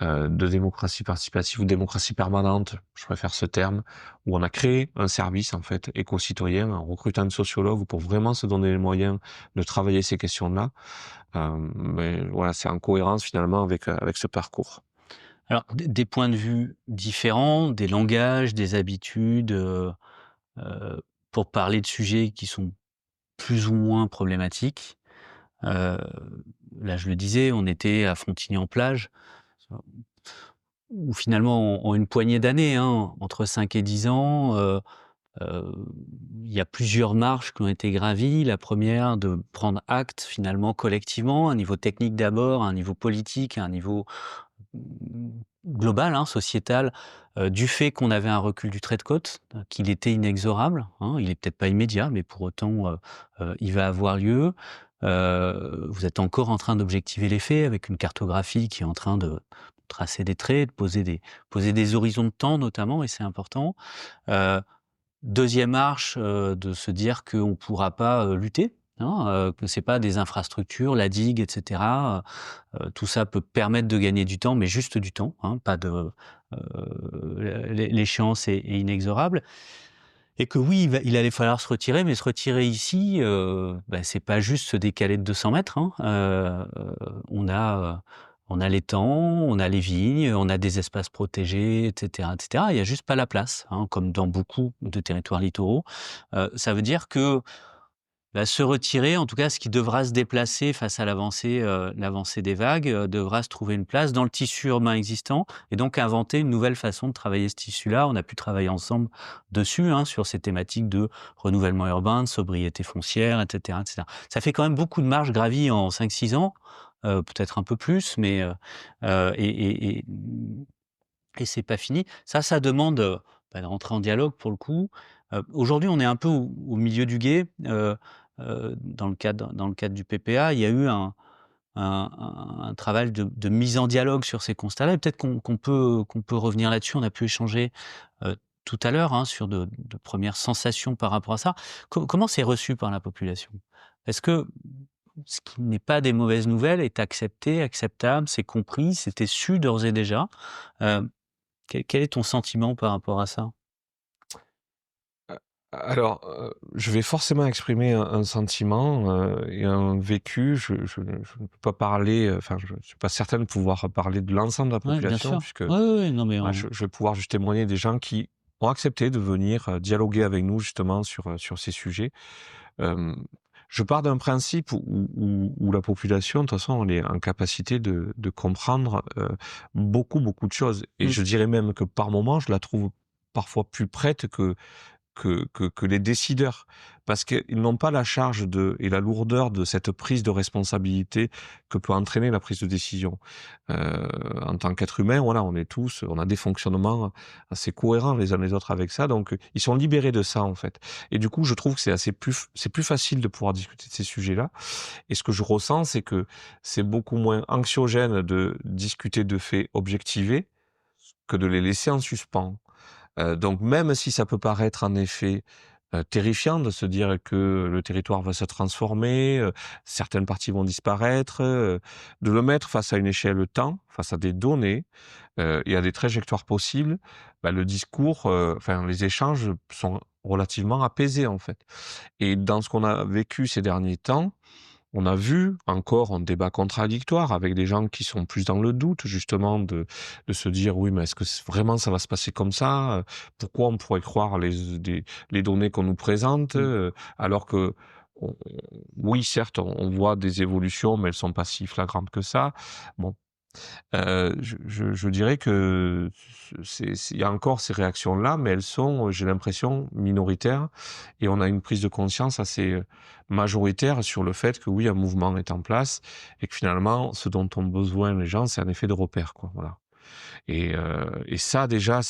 de démocratie participative ou démocratie permanente, je préfère ce terme, où on a créé un service en fait éco-citoyen en recrutant un sociologue pour vraiment se donner les moyens de travailler ces questions-là. Mais voilà, c'est en cohérence finalement avec ce parcours. Alors, des points de vue différents, des langages, des habitudes, pour parler de sujets qui sont plus ou moins problématiques. Là, je le disais, on était à Frontignan-Plage, où finalement, en une poignée d'années, hein, entre 5 et 10 ans, il y a plusieurs marches qui ont été gravies. La première, de prendre acte finalement collectivement, à un niveau technique d'abord, à un niveau politique, à un niveau global, hein, sociétal, du fait qu'on avait un recul du trait de côte, qu'il était inexorable, hein. Il est peut-être pas immédiat, mais pour autant, il va avoir lieu. Vous êtes encore en train d'objectiver les faits avec une cartographie qui est en train de tracer des traits, de poser des horizons de temps notamment, et c'est important. Deuxième marche, de se dire qu'on ne pourra pas lutter, hein, que c'est pas des infrastructures, la digue, et cetera. Tout ça peut permettre de gagner du temps, mais juste du temps, hein, pas de l'échéance est inexorable. Et que oui, il allait falloir se retirer, mais se retirer ici, c'est pas juste se décaler de 200 mètres, hein. On a les temps, on a les vignes, on a des espaces protégés, et cetera, et cetera. Il y a juste pas la place, hein, comme dans beaucoup de territoires littoraux. Ça veut dire que se retirer, en tout cas, ce qui devra se déplacer face à l'avancée des vagues, devra se trouver une place dans le tissu urbain existant, et donc inventer une nouvelle façon de travailler ce tissu-là. On a pu travailler ensemble dessus, hein, sur ces thématiques de renouvellement urbain, de sobriété foncière, et cetera, et cetera. Ça fait quand même beaucoup de marges gravies en 5-6 ans, peut-être un peu plus, mais et c'est pas fini. Ça demande de rentrer en dialogue pour le coup. Aujourd'hui, on est un peu au milieu du gué. Dans le cadre du PPA, il y a eu un travail de mise en dialogue sur ces constats-là, et peut-être qu'on peut revenir là-dessus. On a pu échanger tout à l'heure, hein, sur de premières sensations par rapport à ça. Comment c'est reçu par la population? Est-ce que ce qui n'est pas des mauvaises nouvelles est accepté, acceptable, c'est compris, c'était su d'ores et déjà? Quel est ton sentiment par rapport à ça? Alors, je vais forcément exprimer un sentiment et un vécu. Je ne peux pas parler, enfin, je ne suis pas certain de pouvoir parler de l'ensemble de la Ouais, bien population, sûr. puisque Ouais, non, mais voilà, je vais pouvoir juste témoigner des gens qui ont accepté de venir dialoguer avec nous justement sur ces sujets. Je pars d'un principe où la population, de toute façon, elle est en capacité de comprendre beaucoup de choses. Et je dirais même que par moments, je la trouve parfois plus prête que les décideurs, parce qu'ils n'ont pas la charge et la lourdeur de cette prise de responsabilité que peut entraîner la prise de décision. En tant qu'être humain, voilà, on a des fonctionnements assez cohérents les uns les autres avec ça, donc ils sont libérés de ça en fait. Et du coup, je trouve que c'est plus facile de pouvoir discuter de ces sujets-là. Et ce que je ressens, c'est que c'est beaucoup moins anxiogène de discuter de faits objectivés que de les laisser en suspens. Donc même si ça peut paraître en effet terrifiant de se dire que le territoire va se transformer, certaines parties vont disparaître, de le mettre face à une échelle temps, face à des données et à des trajectoires possibles, le discours, les échanges sont relativement apaisés en fait. Et dans ce qu'on a vécu ces derniers temps, On a vu encore un débat contradictoire avec des gens qui sont plus dans le doute, justement, de se dire oui, mais est-ce que vraiment ça va se passer comme ça? Pourquoi on pourrait croire les données qu'on nous présente, alors que oui, certes, on voit des évolutions, mais elles sont pas si flagrantes que ça. Bon, je dirais que il y a encore ces réactions-là, mais elles sont, j'ai l'impression, minoritaires, et on a une prise de conscience assez majoritaire sur le fait que oui, un mouvement est en place, et que finalement, ce dont ont besoin les gens, c'est un effet de repère, quoi. Voilà. Et ça, déjà,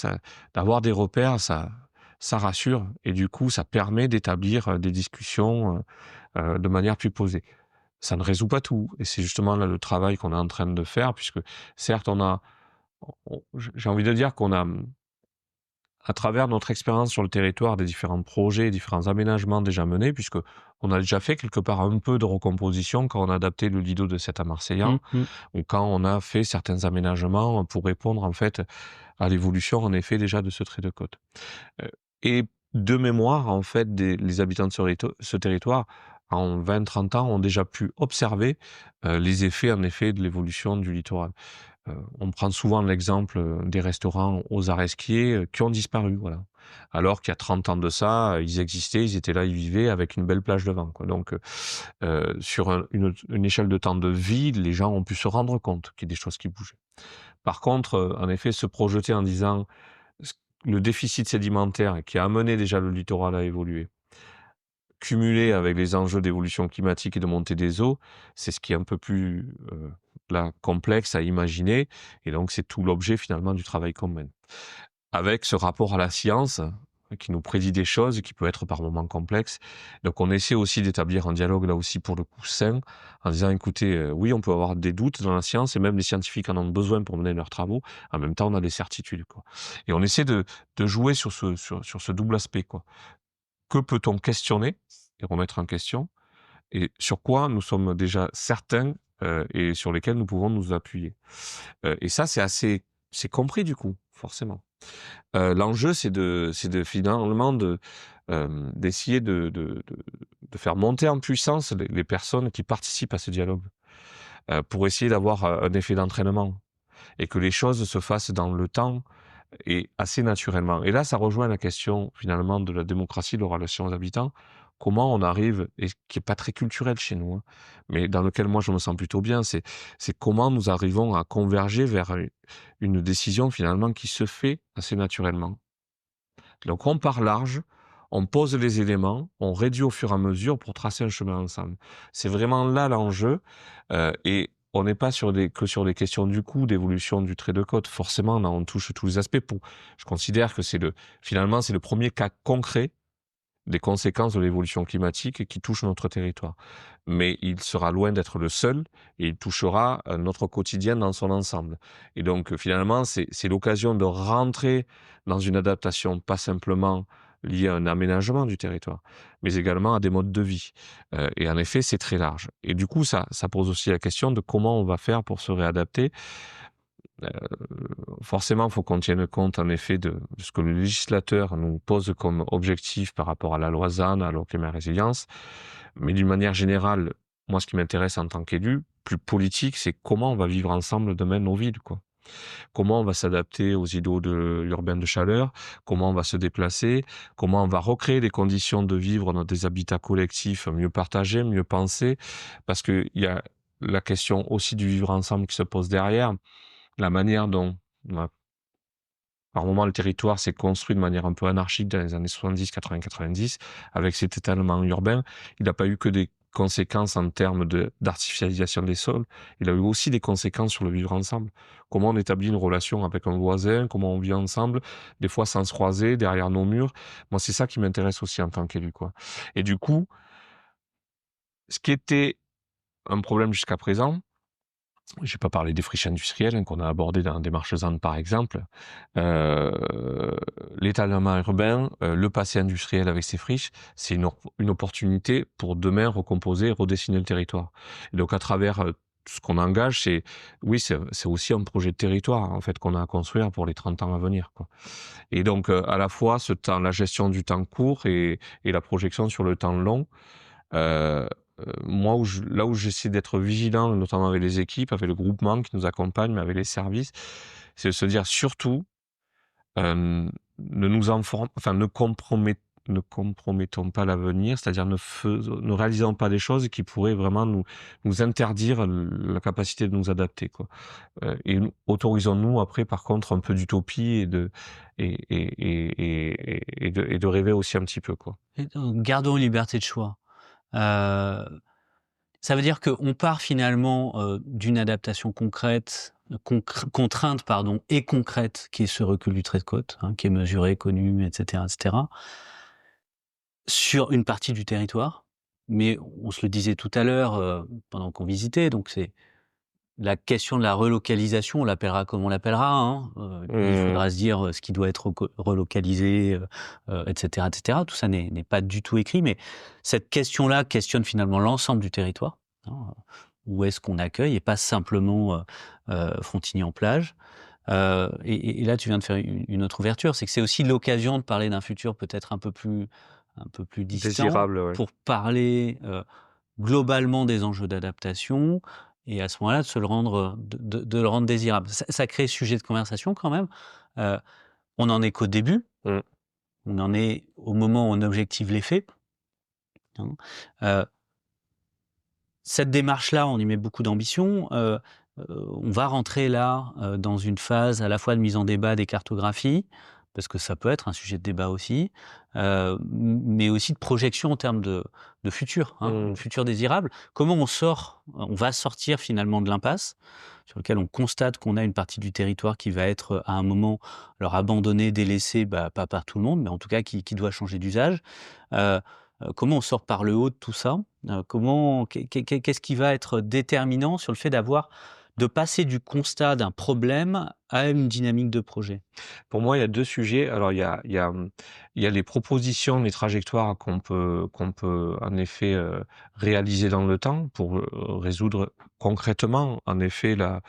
d'avoir des repères, ça rassure, et du coup, ça permet d'établir des discussions de manière plus posée. Ça ne résout pas tout, et c'est justement là le travail qu'on est en train de faire, puisque certes, j'ai envie de dire qu'on a, à travers notre expérience sur le territoire, des différents projets, différents aménagements déjà menés, puisque on a déjà fait quelque part un peu de recomposition quand on a adapté le Lido de Sète à Marseillan, ou quand on a fait certains aménagements pour répondre en fait à l'évolution en effet déjà de ce trait de côte. Et de mémoire, en fait, les habitants de ce territoire, en 20-30 ans, ont déjà pu observer les effets, en effet, de l'évolution du littoral. On prend souvent l'exemple des restaurants aux Aresquiers qui ont disparu, voilà. Alors qu'il y a 30 ans de ça, ils existaient, ils étaient là, ils vivaient avec une belle plage devant, quoi. Donc, sur une échelle de temps de vie, les gens ont pu se rendre compte qu'il y a des choses qui bougeaient. Par contre, en effet, se projeter en disant le déficit sédimentaire qui a amené déjà le littoral à évoluer, cumulé avec les enjeux d'évolution climatique et de montée des eaux, c'est ce qui est un peu plus complexe à imaginer, et donc c'est tout l'objet finalement du travail qu'on mène. Avec ce rapport à la science qui nous prédit des choses, qui peut être par moments complexe. Donc on essaie aussi d'établir un dialogue là aussi pour le coup sain, en disant écoutez, oui on peut avoir des doutes dans la science, et même les scientifiques en ont besoin pour mener leurs travaux, en même temps on a des certitudes, quoi. Et on essaie de jouer sur ce double aspect, quoi. Que peut-on questionner et remettre en question, et sur quoi nous sommes déjà certains et sur lesquels nous pouvons nous appuyer. Et ça c'est compris du coup, forcément. L'enjeu, c'est finalement d'essayer de faire monter en puissance les personnes qui participent à ce dialogue, pour essayer d'avoir un effet d'entraînement, et que les choses se fassent dans le temps et assez naturellement. Et là, ça rejoint la question finalement de la démocratie, de la relation aux habitants. Comment on arrive, et qui est pas très culturel chez nous, hein, mais dans lequel moi je me sens plutôt bien, c'est comment nous arrivons à converger vers une décision finalement qui se fait assez naturellement. Donc on part large, on pose les éléments, on réduit au fur et à mesure pour tracer un chemin ensemble. C'est vraiment là l'enjeu, et on n'est pas que sur des questions du coût, d'évolution du trait de côte. Forcément, on touche tous les aspects. Je considère que finalement c'est le premier cas concret des conséquences de l'évolution climatique qui touche notre territoire. Mais il sera loin d'être le seul, et il touchera notre quotidien dans son ensemble. Et donc finalement, c'est l'occasion de rentrer dans une adaptation, pas simplement liée à un aménagement du territoire, mais également à des modes de vie. Et en effet, c'est très large. Et du coup, ça pose aussi la question de comment on va faire pour se réadapter. Forcément, il faut qu'on tienne compte en effet de ce que le législateur nous pose comme objectif par rapport à la loi ZAN, à la loi climat résilience. Mais d'une manière générale, moi, ce qui m'intéresse en tant qu'élu, plus politique, c'est comment on va vivre ensemble demain nos villes, quoi. Comment on va s'adapter aux îlots urbains de chaleur, comment on va se déplacer, comment on va recréer des conditions de vivre dans des habitats collectifs mieux partagés, mieux pensés, parce qu'il y a la question aussi du vivre ensemble qui se pose derrière. La manière dont, par moment, le territoire s'est construit de manière un peu anarchique dans les années 70, 80, 90, avec cet étalement urbain, il n'a pas eu que des conséquences en termes d'artificialisation des sols, il a eu aussi des conséquences sur le vivre ensemble. Comment on établit une relation avec un voisin, comment on vit ensemble, des fois sans se croiser, derrière nos murs. Moi, c'est ça qui m'intéresse aussi en tant qu'élu, quoi. Et du coup, ce qui était un problème jusqu'à présent, je n'ai pas parlé des friches industrielles qu'on a abordées dans Démarche ZAN par exemple, l'étalement urbain, le passé industriel avec ces friches, c'est une opportunité pour demain recomposer et redessiner le territoire. Et donc à travers ce qu'on engage, c'est aussi un projet de territoire en fait qu'on a à construire pour les 30 ans à venir, quoi. Et donc à la fois la gestion du temps court et la projection sur le temps long, moi, là où j'essaie d'être vigilant, notamment avec les équipes, avec le groupement qui nous accompagne, mais avec les services, c'est de se dire surtout, ne ne compromettons pas l'avenir, c'est-à-dire ne réalisons pas des choses qui pourraient vraiment nous interdire la capacité de nous adapter, quoi. Et autorisons-nous après, par contre, un peu d'utopie et de rêver aussi un petit peu, quoi. Et donc, gardons une liberté de choix. Ça veut dire qu'on part finalement d'une adaptation contrainte et concrète, qui est ce recul du trait de côte, hein, qui est mesuré, connu, etc., sur une partie du territoire. Mais on se le disait tout à l'heure pendant qu'on visitait, donc c'est la question de la relocalisation, on l'appellera comme on l'appellera. Hein. Il faudra se dire ce qui doit être relocalisé, etc., etc. Tout ça n'est pas du tout écrit, mais cette question-là questionne finalement l'ensemble du territoire. Hein. Où est-ce qu'on accueille et pas simplement Frontignan-Plage. Et là, tu viens de faire une autre ouverture, c'est que c'est aussi l'occasion de parler d'un futur peut-être un peu plus distant, Désirable, ouais. pour parler globalement des enjeux d'adaptation. Et à ce moment-là, de le rendre désirable. Ça crée sujet de conversation quand même. On n'en est qu'au début. On en est au moment où on objective les faits. Hein. Cette démarche-là, on y met beaucoup d'ambition. On va rentrer là dans une phase à la fois de mise en débat des cartographies, parce que ça peut être un sujet de débat aussi, mais aussi de projection en termes de futur, un futur désirable. Comment on va sortir finalement de l'impasse sur lequel on constate qu'on a une partie du territoire qui va être à un moment abandonnée, délaissée, pas par tout le monde, mais en tout cas qui doit changer d'usage. Comment on sort par le haut de tout ça? Qu'est-ce qui va être déterminant sur le fait de passer du constat d'un problème à une dynamique de projet? Pour moi, il y a 2 sujets. Alors, il y a les propositions, les trajectoires qu'on peut en effet réaliser dans le temps pour résoudre concrètement, en effet, la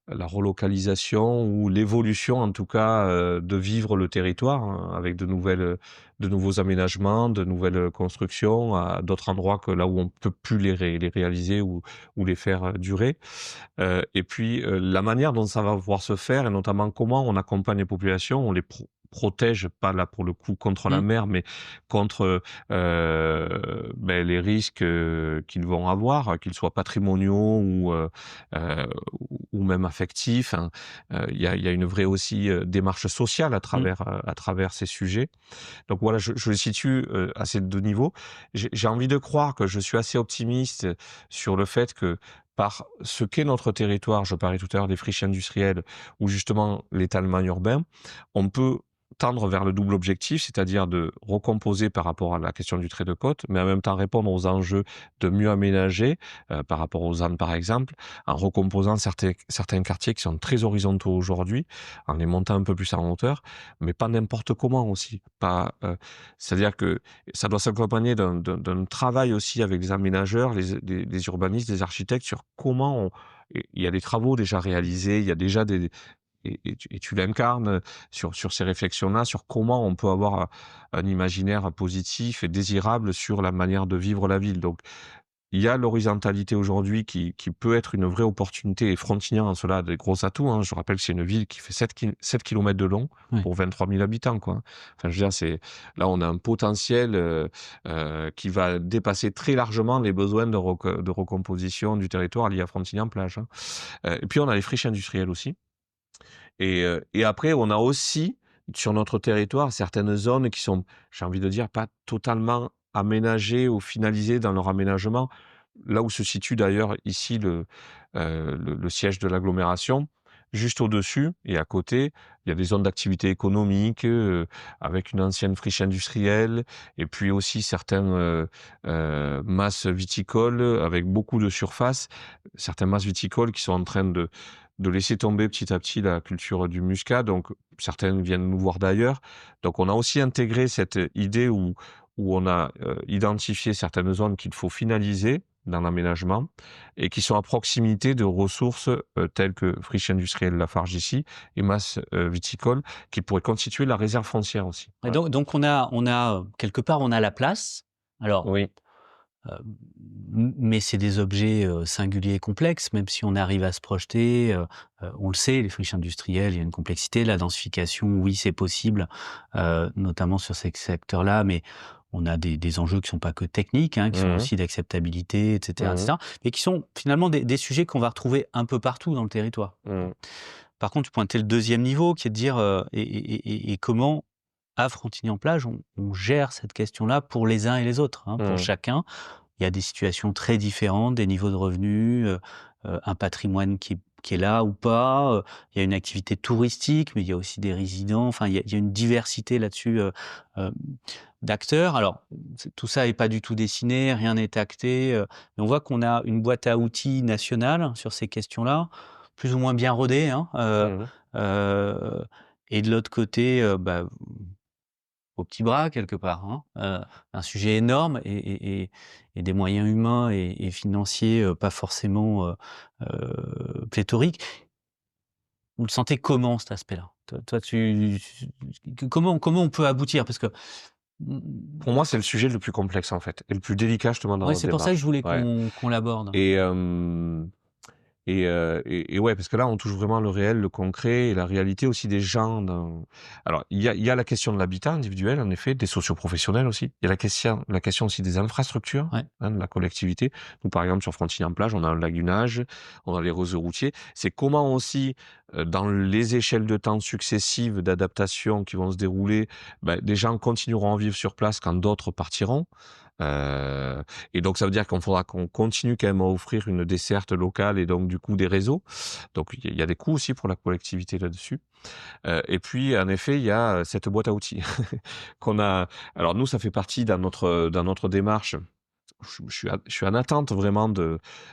relocalisation ou l'évolution, en tout cas, de vivre le territoire, hein, avec de nouveaux aménagements, de nouvelles constructions à d'autres endroits que là où on peut plus les réaliser ou les faire durer. Et puis, la manière dont ça va pouvoir se faire et notamment comment on accompagne les populations, on les protège, pas là pour le coup contre la mer, mais contre les risques qu'ils vont avoir, qu'ils soient patrimoniaux ou même affectifs. Hein. Il y a une vraie aussi démarche sociale à travers ces sujets. Donc voilà, je les situe à ces 2 niveaux. J'ai envie de croire que je suis assez optimiste sur le fait que par ce qu'est notre territoire, je parlais tout à l'heure des friches industrielles ou justement l'étalement urbain, on peut tendre vers le double objectif, c'est-à-dire de recomposer par rapport à la question du trait de côte, mais en même temps répondre aux enjeux de mieux aménager par rapport aux ZAN par exemple, en recomposant certains quartiers qui sont très horizontaux aujourd'hui, en les montant un peu plus en hauteur, mais pas n'importe comment aussi. C'est-à-dire que ça doit s'accompagner d'un travail aussi avec les aménageurs, les urbanistes, les architectes sur comment il y a des travaux déjà réalisés, il y a déjà et tu l'incarnes sur ces réflexions-là, sur comment on peut avoir un imaginaire positif et désirable sur la manière de vivre la ville. Donc, il y a l'horizontalité aujourd'hui qui peut être une vraie opportunité, et Frontignan en cela a des gros atouts. Hein. Je rappelle que c'est une ville qui fait 7 km de long pour 23 000 habitants. Quoi. Enfin, je veux dire, là, on a un potentiel qui va dépasser très largement les besoins de recomposition du territoire liés à Frontignan-Plage. Hein. Et puis, on a les friches industrielles aussi. Et après, on a aussi, sur notre territoire, certaines zones qui sont, j'ai envie de dire, pas totalement aménagées ou finalisées dans leur aménagement. Là où se situe d'ailleurs ici le siège de l'agglomération, juste au-dessus et à côté, il y a des zones d'activité économique avec une ancienne friche industrielle et puis aussi certaines masses viticoles avec beaucoup de surface, certaines masses viticoles qui sont en train de laisser tomber petit à petit la culture du muscat. Donc, certaines viennent nous voir d'ailleurs. Donc, on a aussi intégré cette idée où on a identifié certaines zones qu'il faut finaliser dans l'aménagement et qui sont à proximité de ressources telles que friche industrielle Lafarge ici et masse viticole qui pourraient constituer la réserve foncière aussi. Et donc on a quelque part, on a la place. Alors, oui. Mais c'est des objets singuliers et complexes, même si on arrive à se projeter. On le sait, les friches industrielles, il y a une complexité. La densification, oui, c'est possible, notamment sur ces secteurs-là, mais on a des enjeux qui ne sont pas que techniques, qui sont aussi d'acceptabilité, etc., et qui sont finalement des sujets qu'on va retrouver un peu partout dans le territoire. Par contre, tu pointais le deuxième niveau, qui est de dire et comment, à Frontignan-Plage, on gère cette question-là pour les uns et les autres, pour chacun. Il y a des situations très différentes, des niveaux de revenus, un patrimoine qui est là ou pas. Il y a une activité touristique, mais il y a aussi des résidents. Enfin, il y a une diversité là-dessus d'acteurs. Alors, tout ça n'est pas du tout dessiné, rien n'est acté. Mais on voit qu'on a une boîte à outils nationale sur ces questions-là, plus ou moins bien rodée. Et de l'autre côté, au petit bras, quelque part. Un sujet énorme et des moyens humains et financiers pas forcément pléthoriques. Vous le sentez comment, cet aspect-là? Toi, comment on peut aboutir? Parce que Pour moi, c'est le sujet le plus complexe, en fait, et le plus délicat, justement, dans ouais, notre c'est pour ça que je voulais démarche. qu'on l'aborde. Et ouais, parce que là, on touche vraiment le réel, le concret et la réalité aussi des gens. Alors, il y a la question de l'habitat individuel, en effet, des socioprofessionnels aussi. Il y a la question aussi des infrastructures, de la collectivité. Nous, par exemple, sur Frontignan-Plage, on a le lagunage, on a les réseaux routiers. C'est comment aussi, dans les échelles de temps successives d'adaptation qui vont se dérouler, des gens continueront à vivre sur place quand d'autres partiront. Et donc ça veut dire qu'on faudra qu'on continue quand même à offrir une desserte locale et donc du coup des réseaux. Donc il y a des coûts aussi pour la collectivité là-dessus. Et puis en effet il y a cette boîte à outils qu'on a. Alors nous ça fait partie dans notre démarche. Je suis en attente vraiment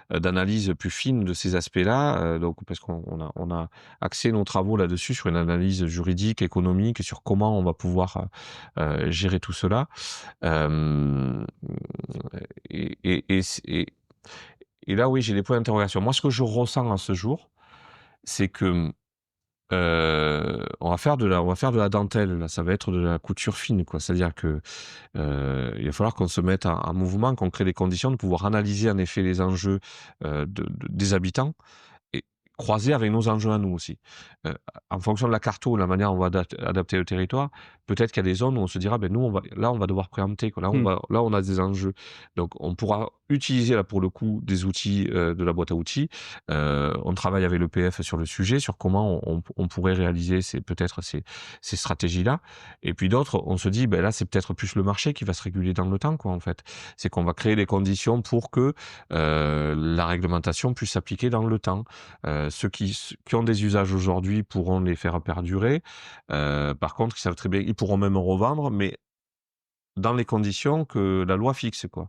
d'analyse plus fine de ces aspects-là, donc parce qu'on a axé nos travaux là-dessus sur une analyse juridique, économique, sur comment on va pouvoir gérer tout cela. Et là, oui, j'ai des points d'interrogation. Moi, ce que je ressens à ce jour, c'est que on va faire de la dentelle, là, ça va être de la couture fine, quoi. C'est-à-dire que il va falloir qu'on se mette en mouvement, qu'on crée les conditions de pouvoir analyser en effet les enjeux des habitants et croiser avec nos enjeux à nous aussi. En fonction de la carto, la manière dont on va adapter le territoire, peut-être qu'il y a des zones où on se dira, nous, on va devoir préempter, quoi. Là, on a des enjeux. Donc, on pourra utiliser, là, pour le coup, des outils de la boîte à outils. On travaille avec l'EPF sur le sujet, sur comment on pourrait réaliser peut-être ces stratégies-là. Et puis d'autres, on se dit, là, c'est peut-être plus le marché qui va se réguler dans le temps, quoi, en fait. C'est qu'on va créer les conditions pour que la réglementation puisse s'appliquer dans le temps. Ceux qui ont des usages aujourd'hui pourront les faire perdurer. Par contre, ils savent très bien, ils pourront même revendre, mais dans les conditions que la loi fixe, quoi.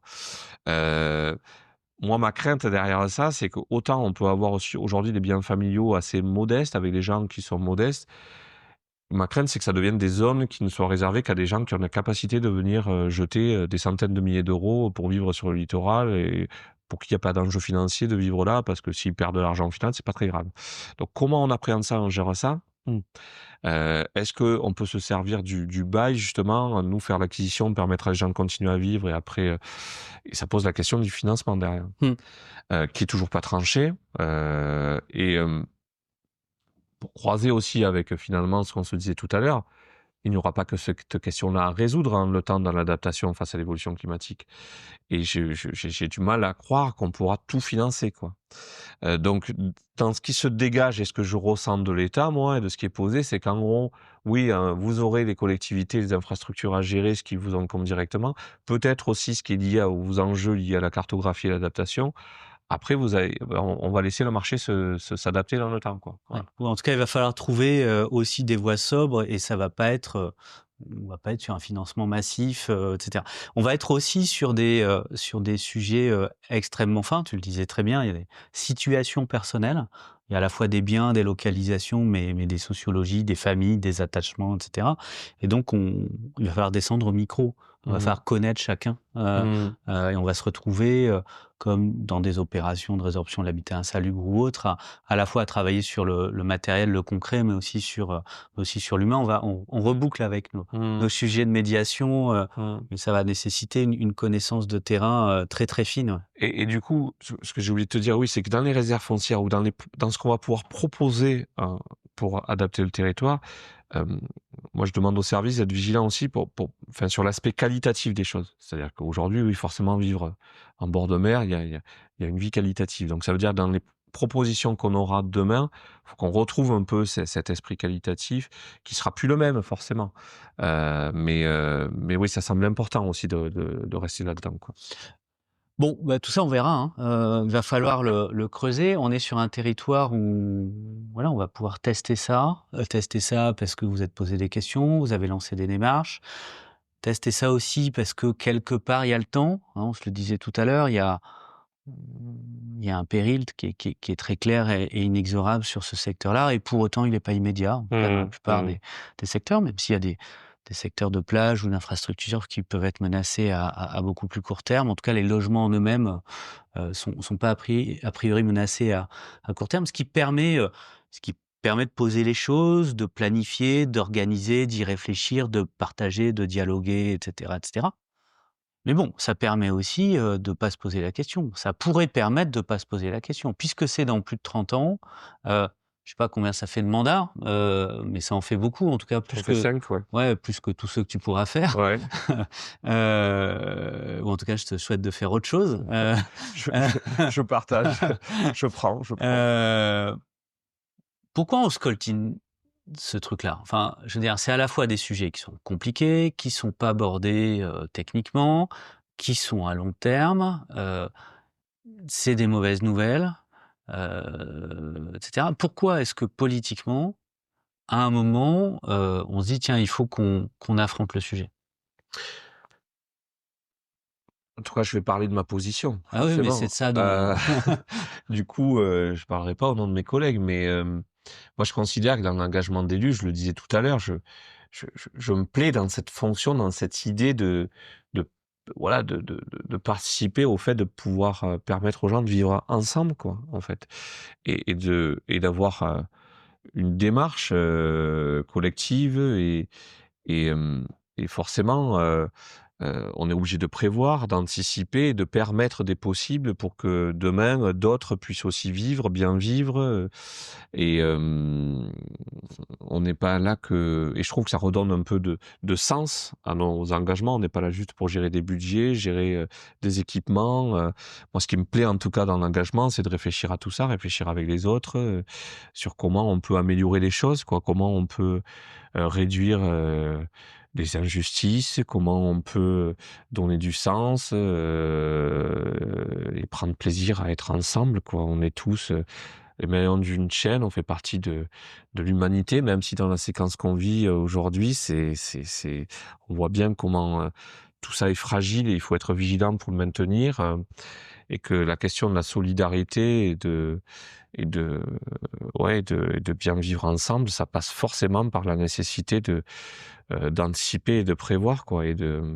Moi, ma crainte derrière ça, c'est qu'autant on peut avoir aussi aujourd'hui des biens familiaux assez modestes, avec des gens qui sont modestes. Ma crainte, c'est que ça devienne des zones qui ne soient réservées qu'à des gens qui ont la capacité de venir jeter des centaines de milliers d'euros pour vivre sur le littoral et pour qu'il n'y ait pas d'enjeu financier de vivre là, parce que s'ils perdent de l'argent au final, c'est pas très grave. Donc, comment on appréhende ça, on gère ça? Est-ce qu'on peut se servir du bail, justement, nous faire l'acquisition, permettre à les gens de continuer à vivre et après, et ça pose la question du financement derrière, qui est toujours pas tranché. Pour croiser aussi avec finalement ce qu'on se disait tout à l'heure, il n'y aura pas que cette question-là à résoudre le temps dans l'adaptation face à l'évolution climatique. Et j'ai du mal à croire qu'on pourra tout financer, quoi. Donc, dans ce qui se dégage et ce que je ressens de l'État, moi, et de ce qui est posé, c'est qu'en gros, oui, vous aurez les collectivités, les infrastructures à gérer, ce qui vous incombe directement, peut-être aussi ce qui est lié aux enjeux liés à la cartographie et l'adaptation. Après, on va laisser le marché s'adapter dans le temps, quoi. Voilà. Ouais. En tout cas, il va falloir trouver aussi des voies sobres et ça va pas être, on va pas être sur un financement massif, etc. On va être aussi sur des sujets extrêmement fins. Tu le disais très bien, il y a des situations personnelles. il y a à la fois des biens, des localisations, mais des sociologies, des familles, des attachements, etc. Et donc, il va falloir descendre au micro. On va falloir connaître chacun. Et on va se retrouver, comme dans des opérations de résorption de l'habitat insalubre ou autre, à la fois à travailler sur le matériel, le concret, mais aussi sur l'humain. On reboucle avec nos sujets de médiation, mais ça va nécessiter une connaissance de terrain très, très fine. Ouais. Et du coup, ce que j'ai oublié de te dire, oui, c'est que dans les réserves foncières ou dans ce qu'on va pouvoir proposer pour adapter le territoire, moi, je demande aux services d'être vigilants aussi sur l'aspect qualitatif des choses. C'est-à-dire qu'aujourd'hui, oui, forcément, vivre en bord de mer, il y a une vie qualitative. Donc, ça veut dire dans les propositions qu'on aura demain, il faut qu'on retrouve un peu cet esprit qualitatif qui sera plus le même, forcément. Mais oui, ça semble important aussi de rester là-dedans, quoi. Bon, tout ça, on verra. Il va falloir le creuser. On est sur un territoire où, voilà, on va pouvoir tester ça. Tester ça parce que vous êtes posé des questions, vous avez lancé des démarches. Tester ça aussi parce que quelque part, il y a le temps. On se le disait tout à l'heure, il y a un péril qui est très clair et inexorable sur ce secteur-là. Et pour autant, il n'est pas immédiat, en tout cas, dans la plupart des secteurs, même s'il y a des secteurs de plage ou d'infrastructures qui peuvent être menacés à beaucoup plus court terme. En tout cas, les logements en eux-mêmes sont pas a priori menacés à court terme, ce qui permet de poser les choses, de planifier, d'organiser, d'y réfléchir, de partager, de dialoguer, etc., etc. Mais bon, ça permet aussi de ne pas se poser la question. Ça pourrait permettre de ne pas se poser la question. Puisque c'est dans plus de 30 ans, je ne sais pas combien ça fait de mandats, mais ça en fait beaucoup, en tout cas Ça fait 5, ouais. Ouais, plus que tous ceux que tu pourras faire. Ouais. Ou en tout cas, je te souhaite de faire autre chose. Je partage, je prends. Pourquoi on scoltine ce truc-là? Enfin, je veux dire, c'est à la fois des sujets qui sont compliqués, qui sont pas abordés techniquement, qui sont à long terme. C'est des mauvaises nouvelles, etc. Pourquoi est-ce que politiquement, à un moment, on se dit tiens, il faut qu'on affronte le sujet? En tout cas, je vais parler de ma position. Ah oui, mais c'est de ça dont... Du coup, je parlerai pas au nom de mes collègues, mais moi, je considère que dans l'engagement d'élu, je le disais tout à l'heure, je me plais dans cette fonction, dans cette idée de participer au fait de pouvoir permettre aux gens de vivre ensemble, quoi, en fait, et d'avoir une démarche collective et forcément, on est obligé de prévoir, d'anticiper et de permettre des possibles pour que demain, d'autres puissent aussi vivre, bien vivre. Et on n'est pas là que... Et je trouve que ça redonne un peu de sens à nos engagements. On n'est pas là juste pour gérer des budgets, gérer des équipements. Moi, ce qui me plaît en tout cas dans l'engagement, c'est de réfléchir à tout ça, réfléchir avec les autres, sur comment on peut améliorer les choses, quoi, comment on peut réduire... les injustices, comment on peut donner du sens et prendre plaisir à être ensemble, quoi. On est tous les maillons d'une chaîne, on fait partie de l'humanité, même si dans la séquence qu'on vit aujourd'hui, on voit bien comment tout ça est fragile et il faut être vigilant pour le maintenir, et que la question de la solidarité et de bien vivre ensemble, ça passe forcément par la nécessité d'anticiper et de prévoir, quoi, et de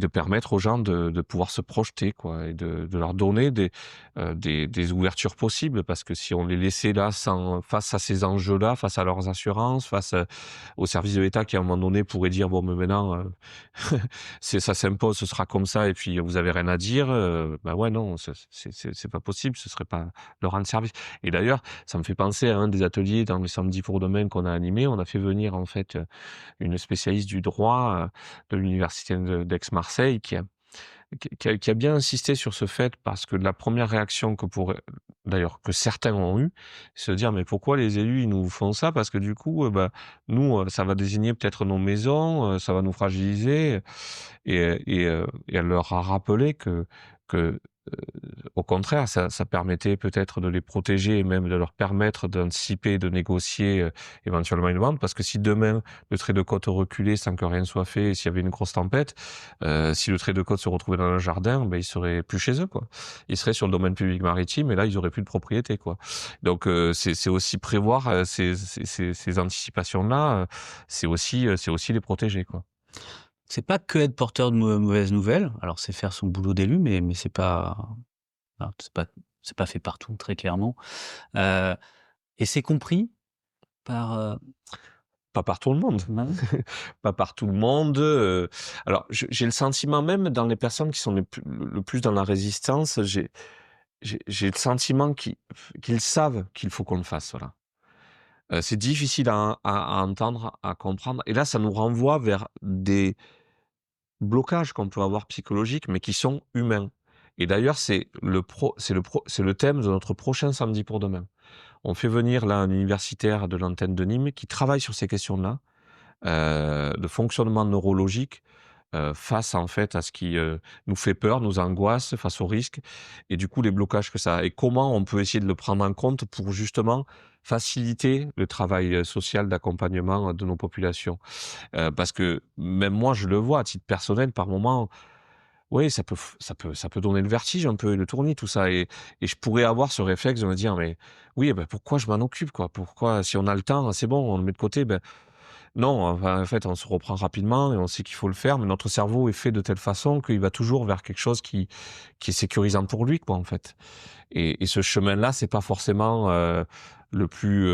permettre aux gens de pouvoir se projeter, quoi, et de leur donner des ouvertures possibles, parce que si on les laissait là face à ces enjeux-là, face à leurs assurances, face aux services de l'État qui à un moment donné pourraient dire bon, mais maintenant ça s'impose, ce sera comme ça et puis vous avez rien à dire, ouais, non, c'est pas possible, ce serait pas leur rendre service. Et d'ailleurs, ça me fait penser à un des ateliers dans les samedis pour demain qu'on a animé. On a fait venir en fait une spécialiste du droit de l'université d'Aix-Marseille qui a bien insisté sur ce fait, parce que la première réaction que certains ont eue, c'est de se dire mais pourquoi les élus ils nous font ça, parce que du coup nous ça va désigner peut-être nos maisons, ça va nous fragiliser, et elle leur a rappelé que que au contraire, ça permettait peut-être de les protéger et même de leur permettre d'anticiper, de négocier éventuellement une vente. Parce que si demain, le trait de côte reculait sans que rien soit fait, et s'il y avait une grosse tempête, si le trait de côte se retrouvait dans un jardin, ben, ils seraient plus chez eux, quoi. Ils seraient sur le domaine public maritime et là, ils auraient plus de propriété, quoi. Donc, c'est aussi prévoir ces anticipations-là, c'est aussi les protéger, quoi. C'est pas que être porteur de mauvaises nouvelles. Alors, c'est faire son boulot d'élu, mais c'est pas, alors, c'est pas fait partout, très clairement. Et c'est compris par. Pas par tout le monde. Pas par tout le monde. Alors, j'ai le sentiment même dans les personnes qui sont le plus dans la résistance, j'ai le sentiment qu'ils savent qu'il faut qu'on le fasse, voilà. C'est difficile à entendre, à comprendre. Et là, ça nous renvoie vers des blocages qu'on peut avoir psychologiques, mais qui sont humains. Et d'ailleurs, c'est le thème de notre prochain samedi pour demain. On fait venir là un universitaire de l'antenne de Nîmes qui travaille sur ces questions-là, de fonctionnement neurologique, face en fait à ce qui nous fait peur, nous angoisse, face aux risques, et du coup les blocages que ça a. Et comment on peut essayer de le prendre en compte pour justement faciliter le travail social d'accompagnement de nos populations. Parce que même moi, je le vois à titre personnel, par moment, oui, ça peut donner le vertige un peu, le tournis, tout ça. Et je pourrais avoir ce réflexe de me dire, mais oui, ben, pourquoi je m'en occupe, quoi? Pourquoi, si on a le temps, c'est bon, on le met de côté, ben, non, enfin, en fait, on se reprend rapidement et on sait qu'il faut le faire, mais notre cerveau est fait de telle façon qu'il va toujours vers quelque chose qui est sécurisant pour lui, quoi, en fait. Et ce chemin-là, c'est pas forcément le plus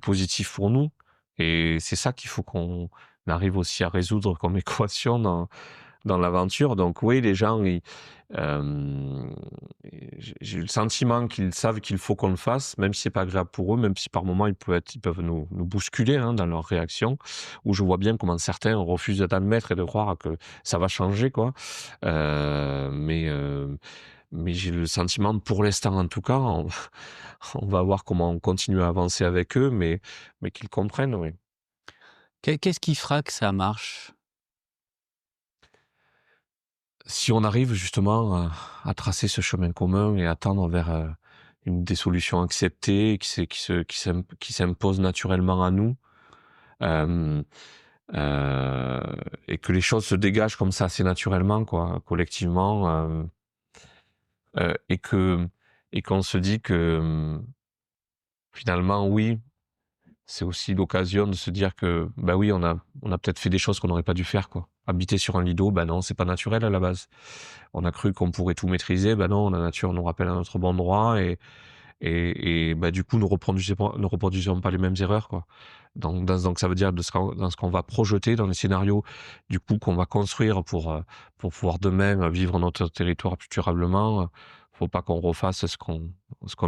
positif pour nous. Et c'est ça qu'il faut qu'on arrive aussi à résoudre comme équation dans l'aventure. Donc oui, les gens, j'ai le sentiment qu'ils savent qu'il faut qu'on le fasse, même si c'est pas agréable pour eux, même si par moments ils peuvent nous bousculer dans leur réaction, où je vois bien comment certains refusent d'admettre et de croire que ça va changer, quoi. Mais j'ai le sentiment, pour l'instant en tout cas, on va voir comment on continue à avancer avec eux, mais qu'ils comprennent, oui. Qu'est-ce qui fera que ça marche? Si on arrive justement à tracer ce chemin commun et à tendre vers des solutions acceptées, qui s'imposent naturellement à nous, et que les choses se dégagent comme ça assez naturellement, quoi, collectivement, et qu'on se dit que finalement, oui, c'est aussi l'occasion de se dire que, bah oui, on a peut-être fait des choses qu'on n'aurait pas dû faire, quoi. Habiter sur un lit d'eau, bah non, c'est pas naturel à la base. On a cru qu'on pourrait tout maîtriser, bah non, la nature nous rappelle à notre bon droit et bah du coup, nous reproduisons pas les mêmes erreurs, quoi. Donc ça veut dire dans ce qu'on va projeter dans les scénarios, du coup, qu'on va construire pour pouvoir demain vivre notre territoire plus durablement. Faut pas qu'on refasse ce qu'on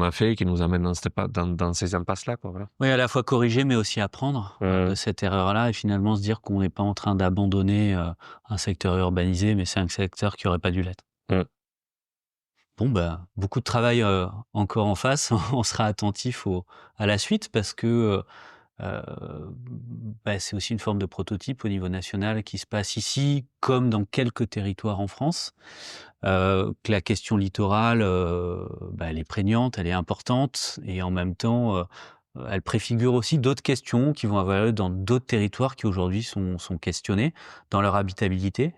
a fait et qui nous amène dans ces impasses-là, quoi, voilà. Oui, à la fois corriger, mais aussi apprendre de cette erreur-là et finalement se dire qu'on n'est pas en train d'abandonner un secteur urbanisé, mais c'est un secteur qui aurait pas dû l'être. Bon, bah, beaucoup de travail encore en face. On sera attentif à la suite parce que bah, c'est aussi une forme de prototype au niveau national qui se passe ici, comme dans quelques territoires en France. Que la question littorale, bah, elle est prégnante, elle est importante, et en même temps, elle préfigure aussi d'autres questions qui vont avoir lieu dans d'autres territoires qui aujourd'hui sont questionnés dans leur habitabilité,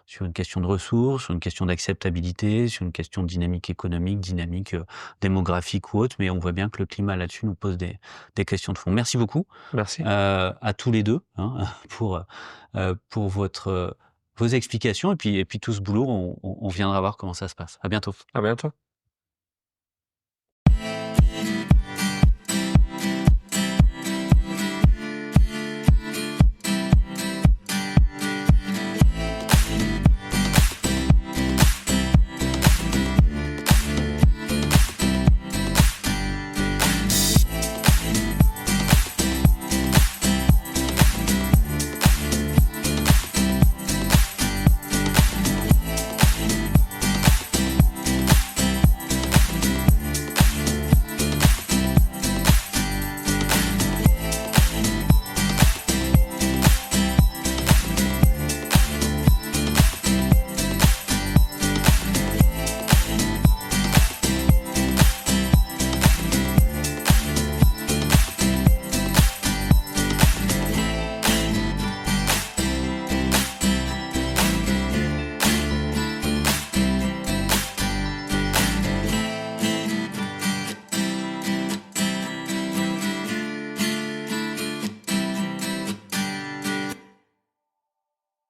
sur une question de ressources, sur une question d'acceptabilité, sur une question de dynamique économique, dynamique démographique ou autre. Mais on voit bien que le climat là-dessus nous pose des questions de fond. Merci beaucoup. Merci. À tous les deux pour vos explications et puis tout ce boulot. On viendra voir comment ça se passe. À bientôt. À bientôt.